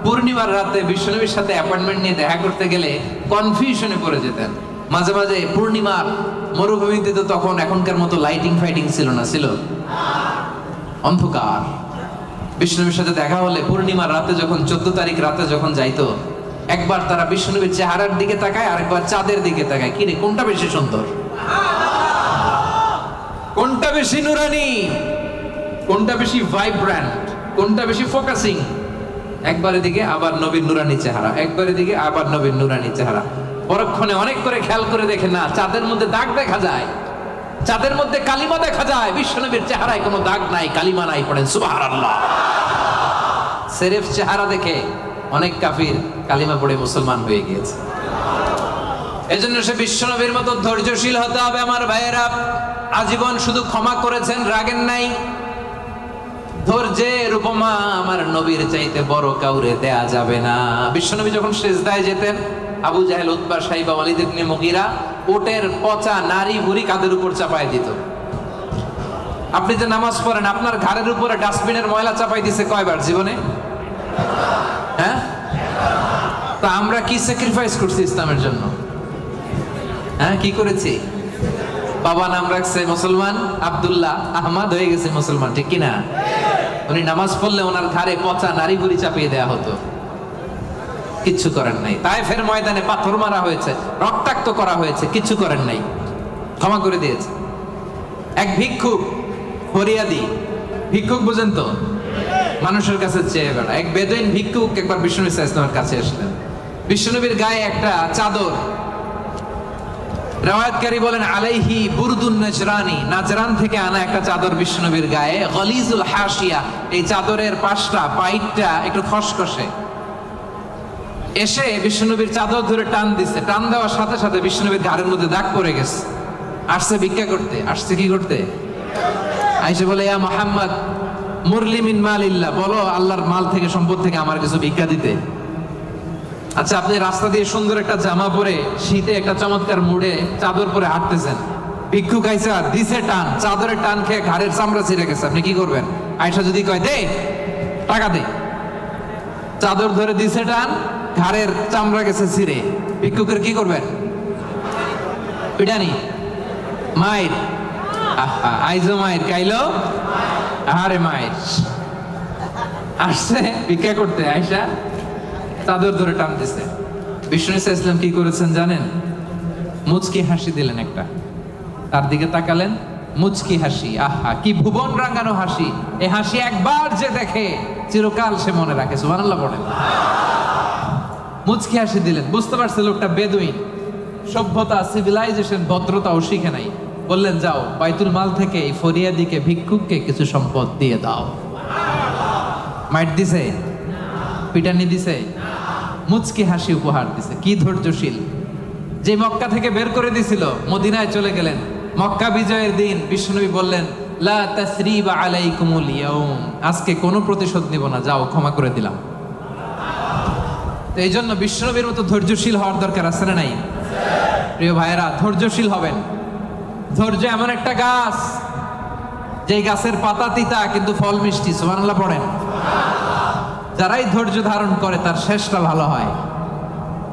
পূর্ণিমার রাতে বিশ্বনবীর সাথে অ্যাপয়েন্টমেন্ট নিয়ে দেখা করতে গেলে কনফিউশনে পড়ে যেতেন। মাঝে মাঝে পূর্ণিমার মরুভূমিতে তো তখন এখনকার মতো লাইটিং ফাইটিং ছিল না, ছিল অন্ধকার। বিশ্বনবীর সাথে দেখা হলে পূর্ণিমার রাতে যখন 14 তারিখ রাতে যখন যাইতো, একবার তারা বিশ্বনবীর চেহারার দিকে তাকায়, আরেকবার চাঁদের দিকে তাকায়। কি রে, কোনটা বেশি সুন্দর, কোনটা বেশি নুরানি, কোনটা বেশি ভাইব্রেন্ট, কোনটা বেশি ফোকাসিং? একবারের দিকে আবার নবীর নুরানি চেহারা, একবারের দিকে আবার নবীর নুরানি চেহারা। পরক্ষণে অনেক করে খেয়াল করে দেখে না, চাঁদের মধ্যে দাগ দেখা যায়, চাঁদের মধ্যে কালিমা দেখা যায়, বিশ্বনবীর চেহারায় কোনো দাগ নাই, কালিমা নাই। পড়েন সুবহানাল্লাহ। সির্ফ চেহারা দেখে অনেক কাফির কালিমা পড়ে মুসলমান হয়ে গিয়েছে। এজন্য সে বিশ্বনবীর মতো ধৈর্যশীল হতে হবে। আমার ভাইয়েরা, আজীবন শুধু ক্ষমা করেছেন, রাগেন নাই। ধৈর্যের উপমা আমার নবীর চাইতে বড় কাউরে দেয়া যাবে না। বিশ্বনবী যখন সিজদায় যেতেন, আবু জাহেল, উতবা, সাইবা, ওয়ালিদ ইবনে মুগীরা ওটের পচা নারী ভুঁড়ি কাঁধের উপর চাপায় দিত। আপনি যে নামাজ পড়েন, আপনার ঘাড়ের উপরে ডাস্টবিনের ময়লা চাপাই দিছে কয়বার জীবনে? হ্যাঁ? তা আমরা কি স্যাক্রিফাইস করছি ইসলামের জন্য? হ্যাঁ, কি করেছি? বাবা নাম রাখছে মুসলমান, আব্দুল্লাহ, আহমদ হয়ে গেছে মুসলমান, ঠিক কিনা? উনি নামাজ পড়লে ওনার ঘাড়ে পচা নারী ভুঁড়ি চাপিয়ে দেওয়া হতো, কিচ্ছু করেন নাই। তায়েফের ময়দানে পাথর মারা হয়েছে, রক্তাক্ত করা হয়েছে, কিচ্ছু করেন নাই, ক্ষমা করে দিয়েছে। এক ভিক্ষুক, ফরিয়াদি ভিক্ষুক, বুঝেন তো, মানুষের কাছে চেয়ে বেড়া, এক বেদুইন ভিক্ষুক একবার বিশ্বনবী সাল্লাল্লাহু আলাইহি ওয়াসাল্লামের কাছে আসলেন। বিশ্বনবীর গায়ে একটা চাদর, রাওয়ায়াতকারী বলেন আলাইহি বুরদুন নাজরানি, নাজরান থেকে আনা একটা চাদর বিশ্বনবীর গায়ে, গলিজুল হাশিয়া, এই চাদরের পাশটা, পাইটটা একটু খসখসে। এসে বিশ্বনবীর চাদর ধরে টান দিছে, টান দেওয়ার সাথে সাথে বিশ্বনবীর ঘাড়ের মধ্যে দাগ পড়ে গেছে। আসছে ভিক্ষা করতে, আসছে কি করতে? আইসে বলে, ইয়া মুহাম্মদ মুরলি মিন মালিল্লাহ, বলো আল্লাহর মাল থেকে, সম্পদ থেকে আমার কিছু ভিক্ষা দিতে। আচ্ছা, আপনি রাস্তা দিয়ে সুন্দর একটা জামা পরে, শীতে একটা চমৎকার মুড়ে চাদর পরে হাঁটতেছেন, ভিক্ষুক আইসা দিছে টান, চাদরের টান খেয়ে ঘাড়ের চামড়া ছিঁড়ে গেছে, আপনি কি করবেন? আয়সা যদি কয় দে টাকা দে, চাদর ধরে দিছে টান, ঘাড়ের চামড়া গেছে ছিঁড়ে, ভিক্ষুকের কি করবেন? পিটানি, মাইর, আইজো মাইর, কাইলো আরে মাইর। আসছে ভিক্ষা করতে, আয়সা চাদর ধরে টান দিছে। বিষ্ণু ইসলাম কি করেছেন জানেন? মুচকি হাসি দিলেন একটা, তার দিকে তাকালেন, মুচকি হাসি, আহা কি ভুবন রাঙানো হাসি। এই হাসি একবার যে দেখে চিরকাল সে মনে রাখে। সুবহানাল্লাহ বলেন। মুচকি হাসি দিলেন, বুঝতে পারছে লোকটা বেদুইন, সভ্যতা, সিভিলাইজেশন, ভদ্রতাও শিখে নাই। বললেন, যাও বাইতুল মাল থেকে এই ফরিয়াদিকে, ভিক্ষুককে কিছু সম্পদ দিয়ে দাও। মাইট দিছে, পিটানি দিছে, মুচকি হাসি উপহার দিছে। কি ধৈর্যশীল! যে মক্কা থেকে বের করে দিছিল, মদিনায় চলে গেলেন। মক্কা বিজয়ের দিন বিশ্বনবী বললেন, লা তাসরিবা আলাইকুমুল ইয়াউম, আজকে কোনো প্রতিশোধ নিব না, যাও ক্ষমা করে দিলাম। তো এই জন্য বিশ্বনবীর মতো ধৈর্যশীল হওয়ার দরকার আছে না নাই? প্রিয় ভাইয়েরা, ধৈর্যশীল হবেন। ধৈর্য এমন একটা গাছ, যে গাছের পাতা তিতা কিন্তু ফল মিষ্টি। সুবহানাল্লাহ পড়েন। যারাই ধৈর্য ধারণ করে তার শেষটা ভালো হয়।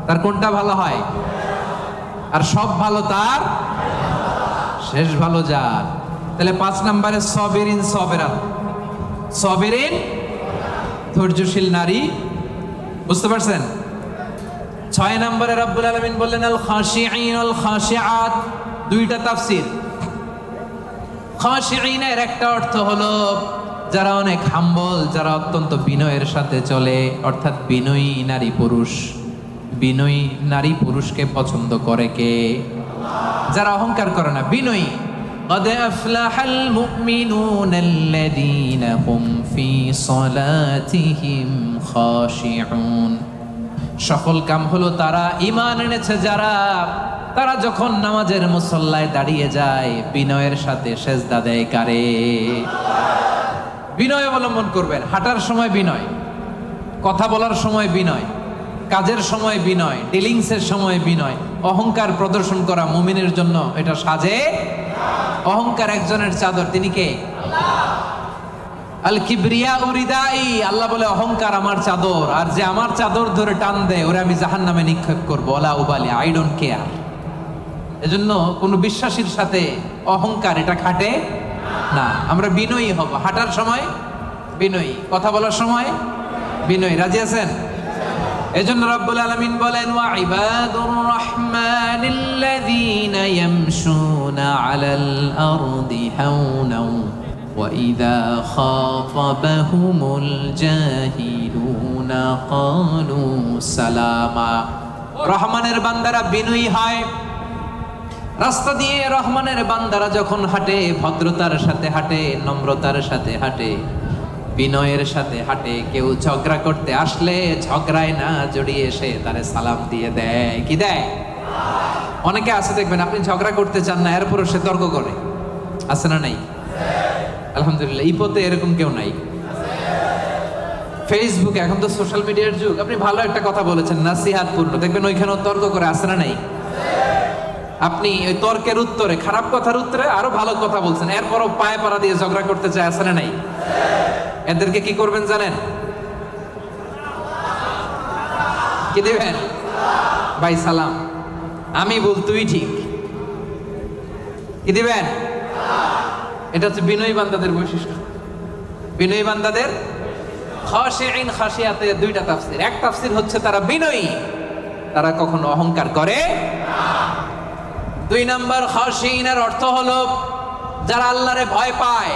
তার কোনটা ভালো হয়? আর সব ভালো তার শেষ ভালো যার। তাহলে 5 নম্বরে সবিরিন সবেরাত, সবিরিন ধৈর্যশীল নারী, বুঝতে পারছেন? 6 নম্বরে রব্বুল আলামিন বললেন আল খাশিঈন আল খাশিআত। দুইটা তাফসীর। খাশিঈনের একটা অর্থ হলো যারা অনেক হাম্বল, যারা অত্যন্ত বিনয়ের সাথে চলে, অর্থাৎ বিনয়ী নারী পুরুষ। বিনয়ী নারী পুরুষকে পছন্দ করে কে? যারা অহংকার করে না, বিনয়ী। قد أفلح المؤمنون الذين هم في صلاتهم خاشعون সফল কাম হলো তারা ঈমান এনেছে যারা তারা যখন নামাজের মুসল্লায় দাঁড়িয়ে যায় বিনয়ের সাথে সেজদা দেয় কারে বিনয় অবলম্বন করবেন হাঁটার সময় বিনয় কথা বলার সময় বিনয় কাজের সময় বিনয় ডিলিংসের সময় বিনয় অহংকার প্রদর্শন করা মুমিনের জন্য এটা সাজে অহংকার একজনের চাদর তিনি কে আল কিবরিয়া উরিদাই আল্লাহ বলে অহংকার আমার চাদর আর যে আমার চাদর ধরে টান দেয় ওরে আমি জাহান্নামে নিক্ষেপ করব ওয়ালা উবালি আই ডোন্ট কেয়ার এজন্য কোন বিশ্বাসীর সাথে অহংকার এটা খাটে না আমরা বিনয়ী হব হাঁটার সময় বিনয়ী কথা বলার সময় বিনয়ী রাজি আছেন এজন্য রব্বুল আলামিন বলেন ওয়া ইবাদুর রাহমানিল্লাযীনা ইয়ামশুনা আলাল আরদি হাওনাও ওয়া ইযা খাতাবাহুমুল জাহিলুনা ক্বালু সালামা রহমানের বান্দারা বিনয়ী হয় রাস্তা দিয়ে রহমানের বান্দারা যখন হাঁটে ভদ্রতার সাথে হাঁটে নম্রতার সাথে হাঁটে বিনয়ের সাথে হাঁটে কেউ ঝগড়া করতে আসলে ঝগড়ায় না জড়িয়ে এসে তারে সালাম দিয়ে দেয় কি দেয় অনেকে আছে দেখবেন আপনি ঝগড়া করতে চান না এরপরও সে তর্ক করে আছে না নাই আলহামদুলিল্লাহ ইপোতে এরকম কেউ নাই ফেসবুকে এখন তো সোশ্যাল মিডিয়ার যুগ আপনি ভালো একটা কথা বলেছেন নাসিহাত পূর্ণ দেখবেন ওইখানেও তর্ক করে আছে না নাই আপনি ওই তর্কের উত্তরে খারাপ কথার উত্তরে আরো ভালো কথা বলছেন এরপরও পায়ে পাড়া দিয়ে ঝগড়া করতে চায় আছে না নাই এদেরকে কি করবেন জানেন কি দিবেন ভাই সালাম আমি বল তুই ঠিক কি দিবেন এটা হচ্ছে বিনয়ী বান্দাদের বৈশিষ্ট্য বিনয়ী বান্দাদের খাশিঈন খাশিয়াতে দুইটা তাফসীর এক তাফসীর হচ্ছে তারা বিনয়ী তারা কখনো অহংকার করে না দুই নাম্বার খাশিঈনের অর্থ হলো যারা আল্লাহরে ভয় পায়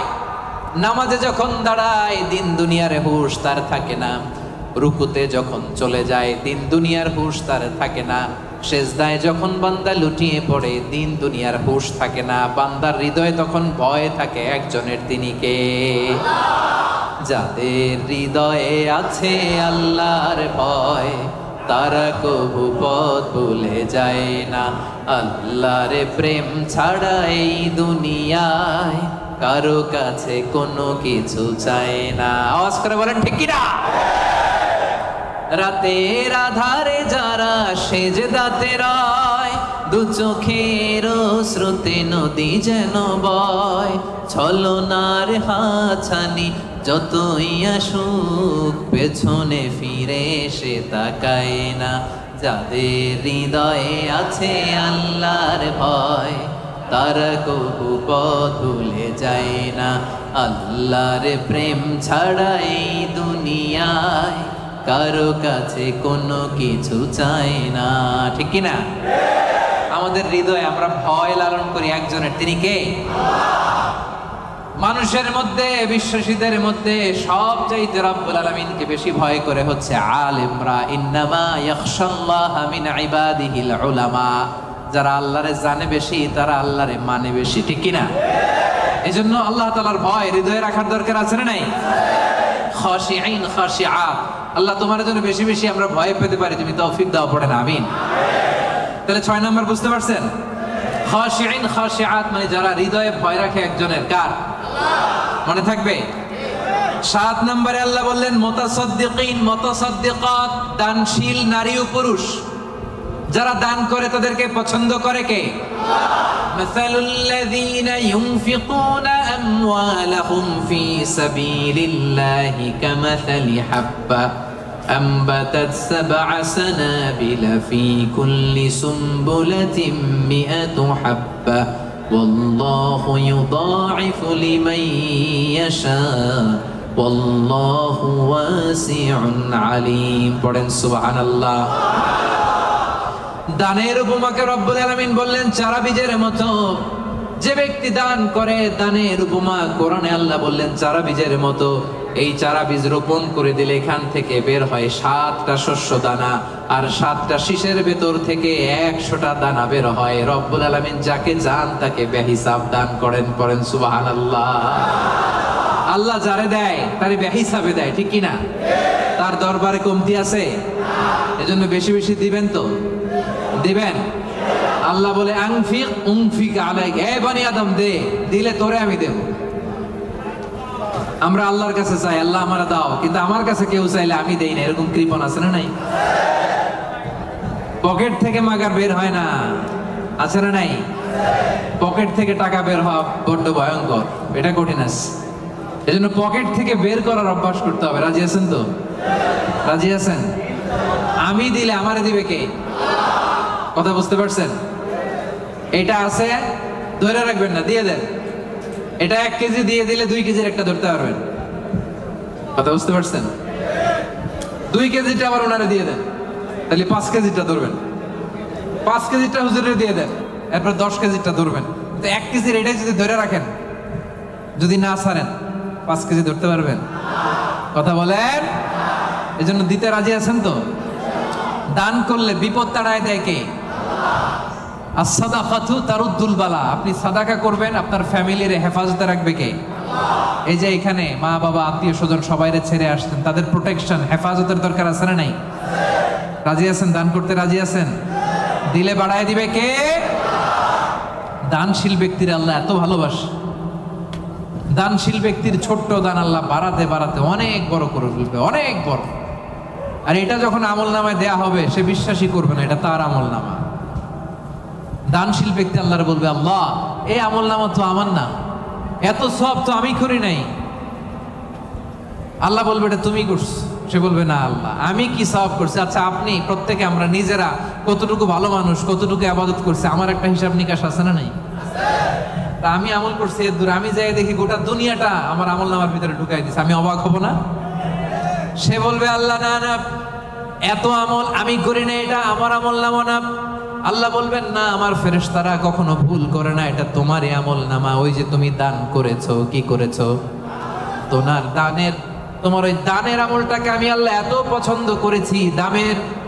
নামাজে যখন দাঁড়ায় দিন দুনিয়ার হুঁশ তার থাকে না রুকুতে যখন চলে যায় দিন দুনিয়ার হুঁশ তার থাকে না সেজদায় যখন বান্দা লুটিয়ে পড়ে দিন দুনিয়ার হুঁশ থাকে না বান্দার হৃদয়ে তখন ভয় থাকে একজনের তিনি কে যাদের হৃদয়ে আছে আল্লাহর ভয় তারা কবু পথ ভুলে যায় না আল্লাহর প্রেম ছাড়া এই দুনিয়ায় কারো কাছে কোনো কিছু চায় না আওয়াজ করে বলেন ঠিক কি না রাতের আধারে যারা সেজদাতে রয় দু চোখের স্রোতে নদী যেন বয় ছলনার হাছানি যতই আসুক পেছনে ফিরে সে তাকায় না যাদের হৃদয়ে আছে আল্লাহর ভয় তারা কবু পথ ভুলে যায় না আল্লাহর প্রেম ছাড়া এই দুনিয়ায় কারো কাছে কোনো কিছু চাই না ঠিক কি না আমাদের হৃদয়ে আমরা ভয় লালন করি একজনের তিনি কে মানুষের মধ্যে বিশ্বাসীদের মধ্যে সবচাইতে রব্বুল আলামিনকে বেশি ভয় করে হচ্ছে আলিমরা ইন্নামা ইয়াখশাল্লাহা মিন ইবাদিহিল উলামা যারা আল্লাহরে জানে বেশি তারা আল্লাহরে মানে বেশি ঠিক কি না এজন্য আল্লাহ তাআলার ভয় হৃদয়ে রাখার দরকার আছে না নাই খাশিঈন খাশিআত আল্লাহ তোমার জন্য বেশি বেশি আমরা ভয় পেতে পারি তুমি তৌফিক দাও পড়েন আমিন তাহলে 6 নাম্বার বুঝতে পারছেন খাশিঈন খাশিআত মানে যারা হৃদয়ে ভয় রাখে একজনের কার আল্লাহ মনে থাকবে 7 নম্বরে আল্লাহ বললেন মুতাসাদ্দিকিন মুতাসাদ্দিকাত দানশীল নারী ও পুরুষ যারা দান করে তাদেরকে পছন্দ করে কে আল্লাহ মাসালুল্লাযীনা ইউনফিকুনা আমওয়ালাহুম ফি সাবিলিল্লাহি কামাসালি হাব্বা أنبتت 7 سنابل في كل سنبلة 100 حبة والله يضاعف لمن يشاء والله واسع عليم পড়েন সুবহানাল্লাহ দানের উপমাকে রব্বুল আলামিন বললেন চারা বীজের মতো যে ব্যক্তি দান করে দানের উপমা কোরআনে আল্লাহ বললেন চারা বীজের মতো এই চারা বীজ রোপণ করে দিলে এখান থেকে বের হয় 7টা শস্য দানা, আর 7টা শীষের ভেতর থেকে 100টা দানা বের হয়। রব্বুল আলামিন যাকে চান তাকে বেহিসাব দান করেন, পড়েন সুবহানাল্লাহ। আল্লাহ যারে দেয় তারে বেহিসাবে দেয়, ঠিক কিনা? তার দরবারে কমতি আছে? এজন্য বেশি বেশি দিবেন তো, দিবেন। আল্লাহ বলে আনফিক উনফিক আলাইক, এ বনি আদম দে, দিলে তোরে আমি দেব। আমরা আল্লাহর কাছে চাই আল্লাহ আমারে দাও, কিন্তু আমার কাছে কেউ চাইলে আমি দেই না, এরকম কৃপণ আছে না নাই? পকেট থেকে মাগার বের হয় না, আছে না নাই? পকেট থেকে টাকা বের হওয়া বড্ড ভয়ঙ্কর, এটা কঠিন আছে। এজন্য পকেট থেকে বের করার অভ্যাস করতে হবে। রাজি আছেন তো? রাজি আছেন? আমি দিলে আমারে দিবে কে? কথা বুঝতে পারছেন? এটা আছে, ধরে রাখবেন না, দিয়ে দেন। এটা 1 কেজি দিয়ে দিলে 2 কেজির একটা ধরতে পারবেন। কথা বুঝতে পারছেন? 2 কেজিটা আবার ওনারে দিয়ে দেন, তাহলে 5 কেজিটা ধরবেন। 5 কেজিটা হুজুরে দিয়ে দেন, এরপর 10 কেজিটা ধরবেন। তো 1 কেজির এটাই যদি ধরে রাখেন, যদি না ছাড়েন, 5 কেজি ধরতে পারবেন? কথা বলেন। এই জন্য দিতে রাজি আছেন তো? দান করলে বিপদ তাড়ায় দেয় কে? as-সাদাকাতু তারুদ্দুল বালা। আপনি সাদাকা করবেন, আপনার ফ্যামিলির হেফাজতে রাখবে কে? এই যে এখানে মা বাবা আত্মীয় স্বজন সবাইরে ছেড়ে আসছেন, তাদের প্রোটেকশন হেফাজতের দরকার আছে না নাই? রাজি আছেন? দান করতে রাজি আছেন? দিলে বাড়ায় দিবে কে? দানশীল ব্যক্তির আল্লাহ এত ভালোবাসে। দানশীল ব্যক্তির ছোট্ট দান আল্লাহ বাড়াতে বাড়াতে অনেক বড় করে ফেলবে, অনেক বড়। আর এটা যখন আমল নামায় দেয়া হবে, সে বিশ্বাসই করবে না এটা তার আমল নামা। দানশীল ব্যক্তি আল্লাহর বলবে, আল্লাহ এই আমল নামা তো আমার না, এত সব তো আমি করি নাই। আল্লাহ বলবে এটা তুমি করছো। সে বলবে না আল্লাহ আমি কি সব করছি। আচ্ছা আপনি প্রত্যেকে আমরা নিজেরা কতটুকু ভালো মানুষ, কতটুকু ইবাদত করছি, আমার একটা হিসাব নিকাশ আছে না নাই? তা আমি আমল করছি এর দূর, আমি যাই দেখি গোটা দুনিয়াটা আমার আমল নামার ভিতরে ঢুকাই দিছে, আমি অবাক হব না? সে বলবে আল্লাহ না না, এত আমল আমি করি না, এটা আমার আমল নামা না। আল্লাহ বলবেন না, আমার ফেরেশতারা কখনো ভুল করে না, এটা তোমারই আমল নামা। ওই যে তুমি দান করেছো, কি করেছো? তোমার ওই দানের আমলটাকে আমি আল্লাহ এত পছন্দ করেছি,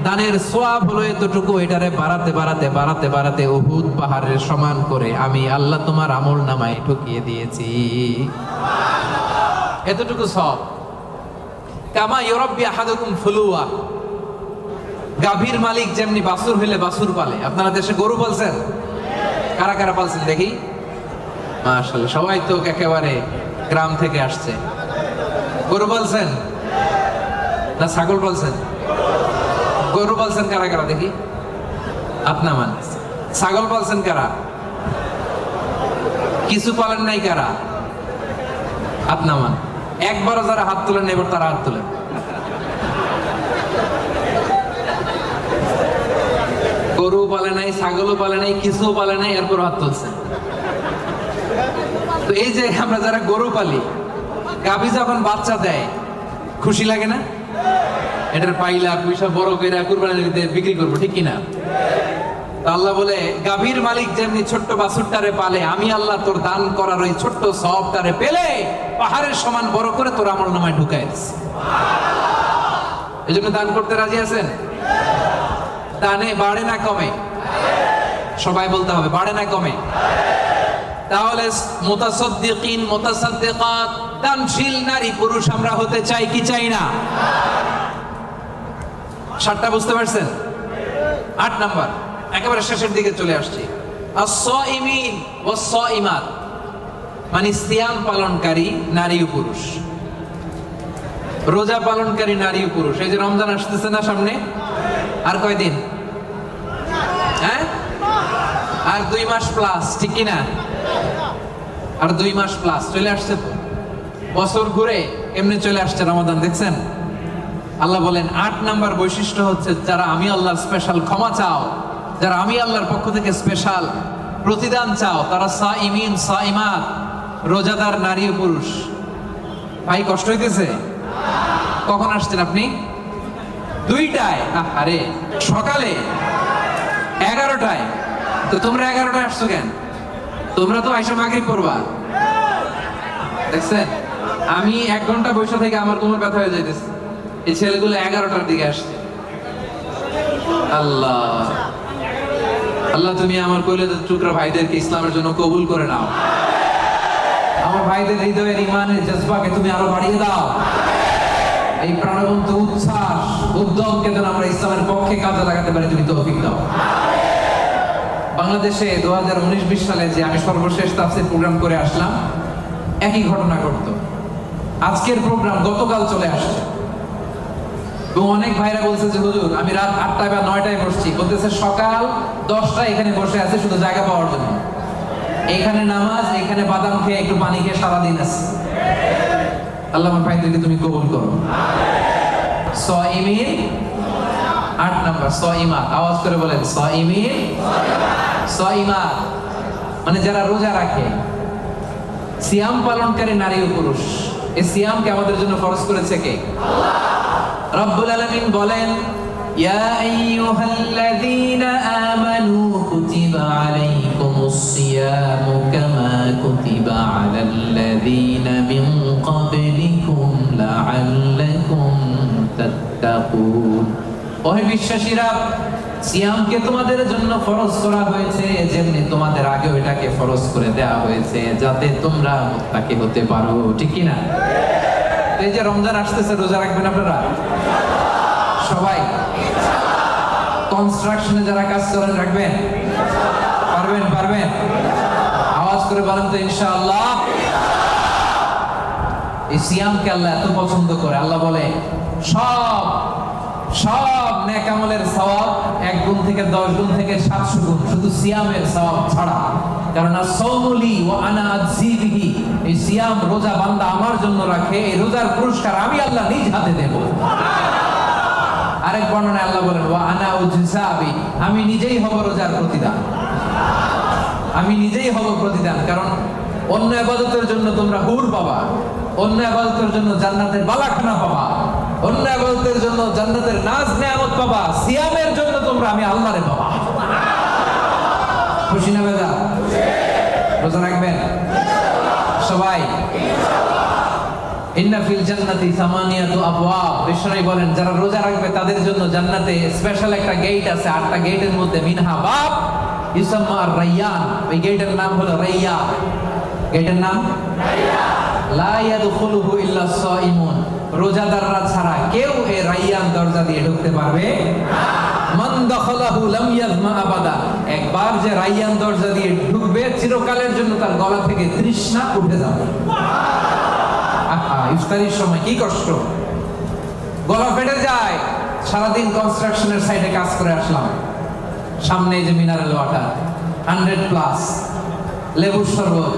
দানের সোয়াব হলো এতটুকু, এটারে বাড়াতে বাড়াতে বাড়াতে বাড়াতে উহুদ পাহাড়ের সমান করে আমি আল্লাহ তোমার আমল নামায় ঢুকিয়ে দিয়েছি। এতটুকু সব। কামা ইউরাব্বি আহাদুকুম ফুলুয়া, গাভীর মালিক যেমনি বাছুর হইলে বাছুর পালে। আপনারা দেশে গরু পালছেন? কারা কারা পালছেন দেখি? মাশাআল্লাহ, সবাই তো একেবারে গ্রাম থেকে আসছে। গরু পালছেন না ছাগল পালছেন? গরু পালছেন কারা কারা দেখি? আপনার মান। ছাগল পালছেন কারা? কিছু পালেন নাই কারা? আপনার মান। একবারও যারা হাত তোলেন এবার তারা হাত তোলেন। গরু পালে নাই, ছাগলও পালে নাই, কিছু পালে নাই, এরপর হাত তুলছে। তো এই যে আমরা যারা গরু পালি, গাভী যখন বাচ্চা দেয় খুশি লাগে না? এটার পাইলা পয়সা বড় করে কুরবানির ঈদে বিক্রি করবো, ঠিক কিনা? আল্লাহ বলে গাভীর মালিক যেমনি ছোট্ট বাছুরটারে পালে, আমি আল্লাহ তোর দান করার ওই ছোট্ট সবটারে পেলে পাহাড়ের সমান বড় করে তোর আমল নামায় ঢুকাই দিস। এই জন্য দান করতে রাজি আছেন? দানে বাড়ে না কমে? সবাই বলতে হবে বাড়ে না কমে? তাহলে মুতাসাদ্দিকিন মুতাসাদ্দিকাত, দানশীল নারী পুরুষ আমরা হতে চাই কি চাই না? 7টা বুঝতে পারছেন? 8 নাম্বার, একেবারে শেষের দিকে চলে আসছি। আস-সাইমিন ওয়াস-সাইমাত, মানে সিয়াম পালনকারী নারী ও পুরুষ, রোজা পালনকারী নারী ও পুরুষ। এই যে রমজান আসতেছে না সামনে, আর কয়দিন? হ্যাঁ, আর 2 মাস প্লাস, ঠিক কিনা? আর 2 মাস প্লাস চলে আসছে তো। বছর ঘুরে এমনি চলে আসছে রমাদান, দেখছেন? আল্লাহ বলেন 8 নাম্বার বৈশিষ্ট্য হচ্ছে যারা আমি আল্লাহর স্পেশাল ক্ষমা চাও, যারা আমি আল্লাহর পক্ষ থেকে স্পেশাল প্রতিদান চাও, তারা সাইমিন সাইমাত, রোজাদার নারী ও পুরুষ। ভাই কষ্ট হইতেছে? কখন আসছেন আপনি? 2টায়? আরে সকালে 11টায়। তো তোমরা 11টায় আসছো কেন? তোমরা তো আইসা মাগরিব পড়বা, দেখছেন? আমি 1 ঘন্টা বসে থেকে আমার কোমর ব্যথা হয়ে যাইতেছে, এই ছেলেগুলো 11টার দিকে আসছে। আল্লাহ আল্লাহ, তুমি আমার কলিজার টুকরা ভাইদেরকে ইসলামের জন্য কবুল করে নাও। আমার ভাইদের হৃদয়ের ইমানের জজবাকে তুমি আরো বাড়িয়ে দাও। এই প্রাণবন্ত উচ্ছ্বাস উদ্যমকে যেন আমরা ইসলামের পক্ষে কাজে লাগাতে পারি, তুমি তৌফিক দাও। বাংলাদেশে 2019-20 সালে যে আমি সর্বশেষ তাফসীর প্রোগ্রাম করে আসলাম, একই ঘটনা ঘটতো। আজকের প্রোগ্রাম গতকাল চলে আসছে এবং অনেক ভাইরা বলছে যে হুজুর আমি রাত 8টায় বা 9টায় বসছি, বলতেছে সকাল 10টায় এখানে বসে আছে শুধু জায়গা পাওয়ার জন্য। এখানে নামাজ, এখানে বাদাম খেয়ে একটু পানি খেয়ে সারাদিন আছে। আল্লাহ আমার ভাইদেরকে তুমি কবুল করো। সাইমিন 8 নাম্বার, সাইমাত। আওয়াজ করে বলেন সাইমিন সাইমাত, মানে যারা রোজা রাখে। সিয়াম পালনকারী নারী ও পুরুষ। এই সিয়ামকে আমাদের জন্য ফরজ করেছে কে? আল্লাহ রব্বুল আলামিন বলেন, ইয়া আইয়ুহাল্লাযীনা আমানু কুতিবা আলাইকুমুস সিয়ামু কামা কুতিবা আলাল্লাযীনা মিন ক্বাবলিকুম লাআল্লাকুম তাত্তাকুন। ওহে বিশ্বাসীরা, সিয়ামকে তোমাদের জন্য ফরজ করা হয়েছে যেমনি তোমাদের আগে এটাকে ফরজ করে দেওয়া হয়েছে, যাতে তোমরা মুত্তাকি হতে পারো। ঠিক কি না? এই যে রমজান আসতেছে, রোজা রাখবেন আপনারা সবাই? কনস্ট্রাকশনে যারা কাজ করেন রাখবেন? পারবেন? পারবেন? আওয়াজ করে বলেন তো ইনশাআল্লাহ। এই সিয়ামকে আল্লাহ এত পছন্দ করে, আল্লাহ বলে সব নেক আমলের সওয়াব 1 গুণ থেকে 10 গুণ থেকে 700 গুণ, শুধু সিয়ামের সওয়াব ছাড়া। কারণ আসৌমুলি ওয়া আনা আজজি বিহি, এই সিয়াম রোজা বান্দা আমার জন্য রাখে, এই রোজার পুরস্কার আমি আল্লাহ নিজ হাতে দেব। আরেক বর্ণনায় আল্লাহ বলেন ওয়া আনা উজসাবি, আমি নিজেই হব রোজার প্রতিদান। আমি নিজেই হব প্রতিদান। কারণ অন্য ইবাদতের জন্য তোমরা হুর পাবা, অন্য ইবাদতের জন্য জান্নাতের বালাখানা পাবা, অন্য ইবাদতের জন্য জান্নাতের নাজ নেয়ামত পাবা, সিয়ামের জন্য তোমরা আমি আল্লাহরে পাবা। খুশি না বেজা? রোজা রাখবেন সবাই? ইন্না ফিল জান্নাতি সামানিয়াতু আবওয়াব, বিশ্বনবী বলেন যারা রোজা রাখবে তাদের জন্য জান্নাতে স্পেশাল একটা গেট আছে। 8টা গেটের মধ্যে মিনহা বাব ইউসাম্মা আর-রায়্যান, ওই গেটের নাম হলো রায়্যান। গেটের নাম রায়্যান। লা ইয়াদখুলুহু ইল্লা সাইমুন, রোজাদাররা ছাড়া কেউ এই রায়্যান দরজা দিয়ে ঢুকতে পারবে না। মান দাখালাহু লাম ইয়াজমা আবাদা, একবার যে রায়্যান দরজা দিয়ে ঢুকবে চিরকালের জন্য তার গলা থেকে তৃষ্ণা উঠে যাবে। ইফতারির সময় কি কষ্ট, গলা ফেটে যায়। সারাদিন কনস্ট্রাকশনের সাইডে কাজ করে আসলাম, সামনে যে মিনারেল ওয়াটার 100+, লেবুর শরবত,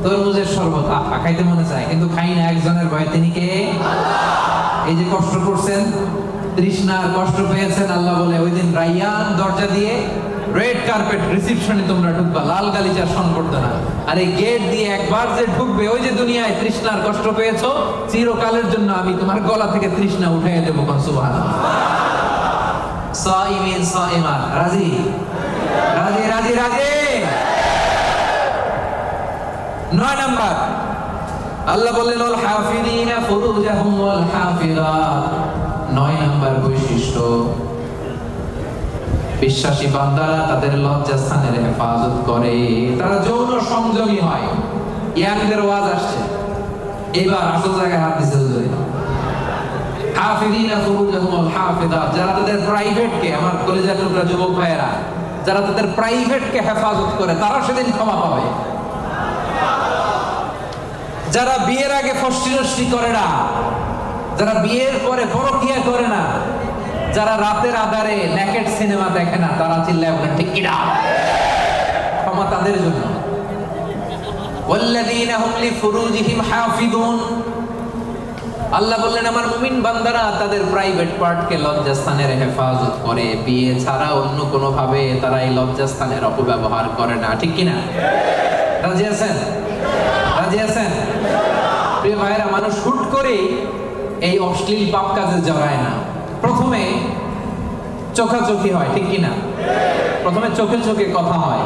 তরমুজের শরবত, খাইতে মনে চায় কিন্তু খাই না। একজনের ভয়, তিনি কে? এই যে কষ্ট করছেন, তৃষ্ণার কষ্ট পেয়েছেন, আল্লাহ বলে ওই দিন রায়্যান দরজা দিয়ে রেড কার্পেট রিসেপশনে তোমরা ঢুকবা, লাল গালিচার সন করতে না। আর এই গেট দিয়ে একবার যে ঢুকবে, ওই যে দুনিয়ায় তৃষ্ণার কষ্ট পেয়েছো, চিরকালের জন্য আমি তোমার গলা থেকে তৃষ্ণা উঠাইয়া দেবো। সুবহানাল্লাহ। সাইমিন সাইমাত, রাজি রাজি রাজি রাজি। 9 নাম্বার, আল্লাহ বললেন ওয়াল হাফিযিনা ফুরুজাহুম ওয়াল হাফিযাত। 9 নাম্বার বৈশিষ্ট্য, বিশ্বাসী বান্দারা তাদের লজ্জাস্থানের হেফাজত করে, তারা যৌন সংযমী হয়। ইয়াংদের ওয়াজ আসছে, এবার আসল জায়গায় হাত দিতে হবে। হাফিযিনা ফুরুজাহুম ওয়াল হাফিযাত, যারা তাদের প্রাইভেটকে, আমার কলেজের টুকরা যুবক ভাইয়েরা, যারা তাদের প্রাইভেটকে হেফাজত করে, তারা সেদিন ক্ষমা পাবে। যারা বিয়ের আগে ফষ্টি করে না, যারা বিয়ের পরে পরকিয়া করে না, যারা রাতের আধারে নেকেড সিনেমা দেখে না, তারা চিল্লায় বলেন ঠিক কিনা? ক্ষমা তাদের জন্য। ওয়াল্লাযীনা হুম লিফুরুজিহিম হাফিযুন, আল্লাহ বললেন আমার মুমিন বান্দারা তাদের প্রাইভেট পার্টকে লজ্জাস্থানের হেফাজত করে, বিয়ে ছাড়া অন্য কোনো ভাবে তারা এই লজ্জাস্থানের অপব্যবহার করে না। ঠিক কিনা? রাজি আছেন? রাজি আছেন? প্রিয় ভাইরা, মানুষ হুট করে এই অশ্লীল পাপ কাজে জড়ায় না। প্রথমে চোখাচোখি হয়, ঠিক কিনা? প্রথমে চোখে চোখে কথা হয়।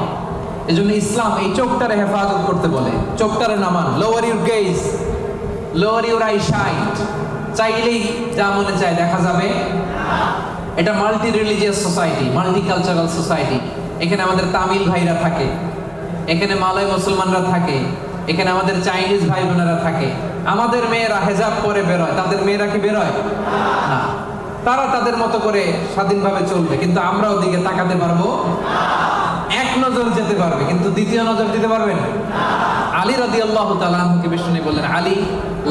এজন্য ইসলাম এই চোখটারে হেফাজত করতে বলে। চোখটারে নামান, lower your gaze, lower your eye sight, চাইলেই যা মনে চায় দেখা যাবে। এটা multi religious society, multi cultural society. এখানে আমাদের তামিল ভাইরা থাকে, এখানে মালয় মুসলমানরা থাকে, এখানে আমাদের চাইনিজ ভাই বোনেরা থাকে। আমাদের মেয়েরা হেজাব পরে বেরোয়, তাদের মেয়েরা কি বেরোয় না। তারা তাদের মতো করে স্বাধীনভাবে চলবে, কিন্তু আমরা ওদিকে তাকাতে পারবো? এক নজর যেতে পারবে, কিন্তু দ্বিতীয় নজর দিতে পারবেন? আলী রাদিয়াল্লাহু তাআলা আনহুকে বিষ্ণু বললেন, আলী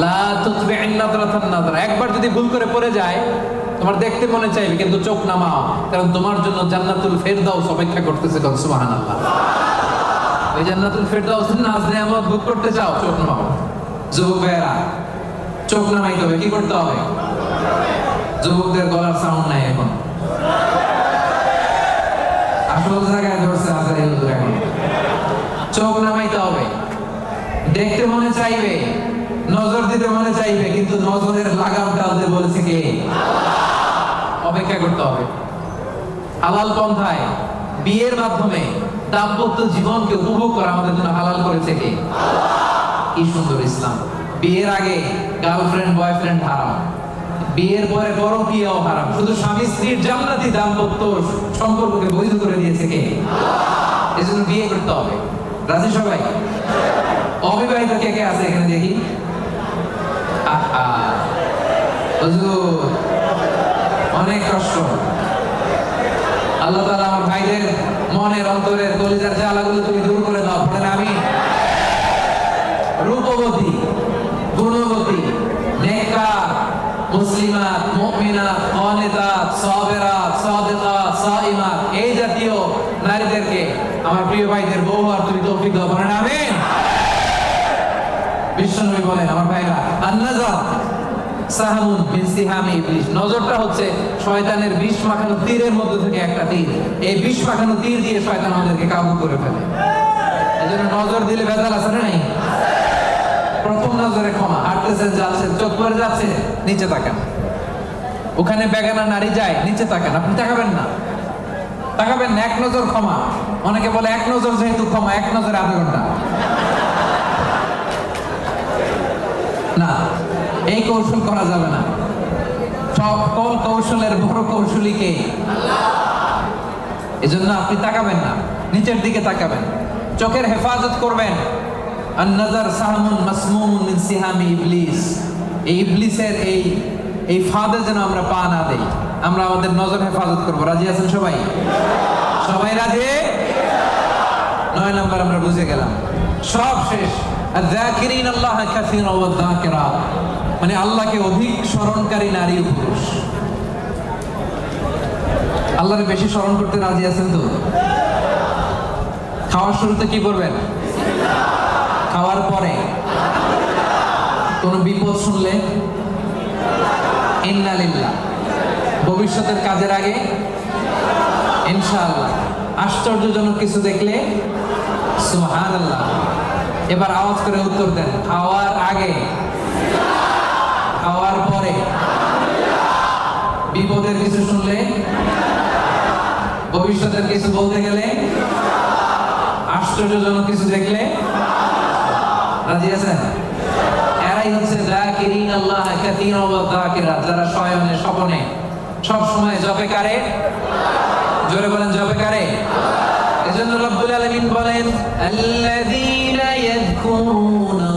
লা তুতবি'ন নাদরাতান নাদরা, একবার যদি ভুল করে পড়ে যায় তোমার দেখতে মনে চাইবে, কিন্তু চোখ নামাও, কারণ তোমার জন্য জান্নাতুল ফেরদাউস অপেক্ষা করতেছে। সুবহানাল্লাহ। ওই জান্নাতুল ফেরদাউস নাজ নেয়ামত ভোগ করতে চাও, চোখ নামাও। যুবক ভাইরা, চোখ নামাইতে হবে। কি করতে হবে? যুবকদের গলার সাউন্ড নাই এখন, আসল জায়গায় ধরছে আজারি হুজুর। এখন চোখ নামাইতে হবে। দেখতে মনে চাইবে, নজর দিতে মনে চাইবে, কিন্তু নজরের লাগাম টানতে বলেছে কে? অপেক্ষা করতে হবে। হালাল পন্থায় বিয়ের মাধ্যমে দাম্পত্য জীবনকে উপভোগ করা আমাদের জন্য হালাল করেছে কে? কি সুন্দর ইসলাম। বিয়ের আগে গার্লফ্রেন্ড বয়ফ্রেন্ড হারাম, বিয়ের পরে পরকীয়াও হারাম, শুধু স্বামী স্ত্রীর জান্নাতি দাম্পত্য সম্পর্ককে বৈধ করে দিয়েছে কে? এজন্য বিয়ে করতে হবে। রাজি সবাই? অবিবাহিত কে কে আছে এখানে দেখি? হুজুর অনেক কষ্ট। আল্লাহ তাআলা আমার ভাইদের মনের অন্তরের কলিজার জ্বালাগুলো তুমি দূর করে দাও। আমি রূপবতী, গুণবতী, নেককার, মুসলিমাত, মুমিনাত, কানিতাত, সাবিরাত, সাদিকাত, সাইমাত, এই জাতীয় নারীদেরকে আমার প্রিয় ভাইদের বউ আর তুমি তৌফিক দাও। বলেন আমিন। বিশ্বনবী বলেন, আমার ভাইরা, আন-নাজর সাহামুন মিন সিহামি ইবলিস, নজরটা হচ্ছে শয়তানের বিষ মাখানো তীরের মধ্যে থেকে একটা তীর। এই বিষ মাখানো তীর দিয়ে শয়তান আমাদেরকে কাবু করে ফেলে। এজন্য নজর দিলে ভেজাল আছে না নাই? প্রথম নজরে ক্ষমা। হাঁটতেছেন, যাচ্ছেন, চোখ পড়ে যাচ্ছে, নিচে তাকান। ওখানে বেগানা নারী যায়, নিচে তাকান। আপনি তাকাবেন না, তাকাবেন না, এক নজর ক্ষমা। অনেকে বলে এক নজর যেহেতু ক্ষমা, এক নজরে আধা ঘন্টা। না, এই কৌশল করা যাবে না। সকল কৌশলের বড় কৌশলী কে? এজন্য আপনি তাকাবেন না, নিচের দিকে তাকাবেন, চোখের হেফাজত করবেন। আন-নাজর সাহামুন মাসমুমুন মিন সিহামি ইবলিস, এই ইবলিসের এই ফাঁদে যেন আমরা পা না দেই। আমরা আমাদের নজর হেফাজত করব। রাজি আছেন সবাই? সবাই রাজি? 9 নাম্বার আমরা বুঝে গেলাম, সব শেষ। আয-যাকিরিন আল্লাহ কাসীরা ওয়া যাকিরাত, মানে আল্লাহকে অধিক স্মরণকারী নারী ও পুরুষ। আল্লাহকে বেশি স্মরণ করতে রাজি আছেন তো? খাওয়ার শুরুতে কি করবেন? খাওয়ার পরে কোন বিপদ শুনলে ইন্না লিল্লাহ, ভবিষ্যতের কাজের আগে ইনশাআল্লাহ, আশ্চর্যজনক কিছু দেখলে সুবহানাল্লাহ। এবার আওয়াজ করে উত্তর দেন, খাওয়ার আগে, খাওয়ার পরে, বিপদের কিছু শুনলে, ভবিষ্যতের কিছু বলতে গেলে, আশ্চর্যজনক কিছু দেখলে রাজি আছেন? এরাই হচ্ছে যাকিরিন আল্লাহ কাসীরা ওয়া যাকিরাত, যারা শয়নে স্বপনে সব সময় জপে কারে? জোরে বলেন, জপে কারে? এজন্য রব্বুল আলামিন বলেন, আল্লাযীনা ইয়াযকুরুনাল্লাহা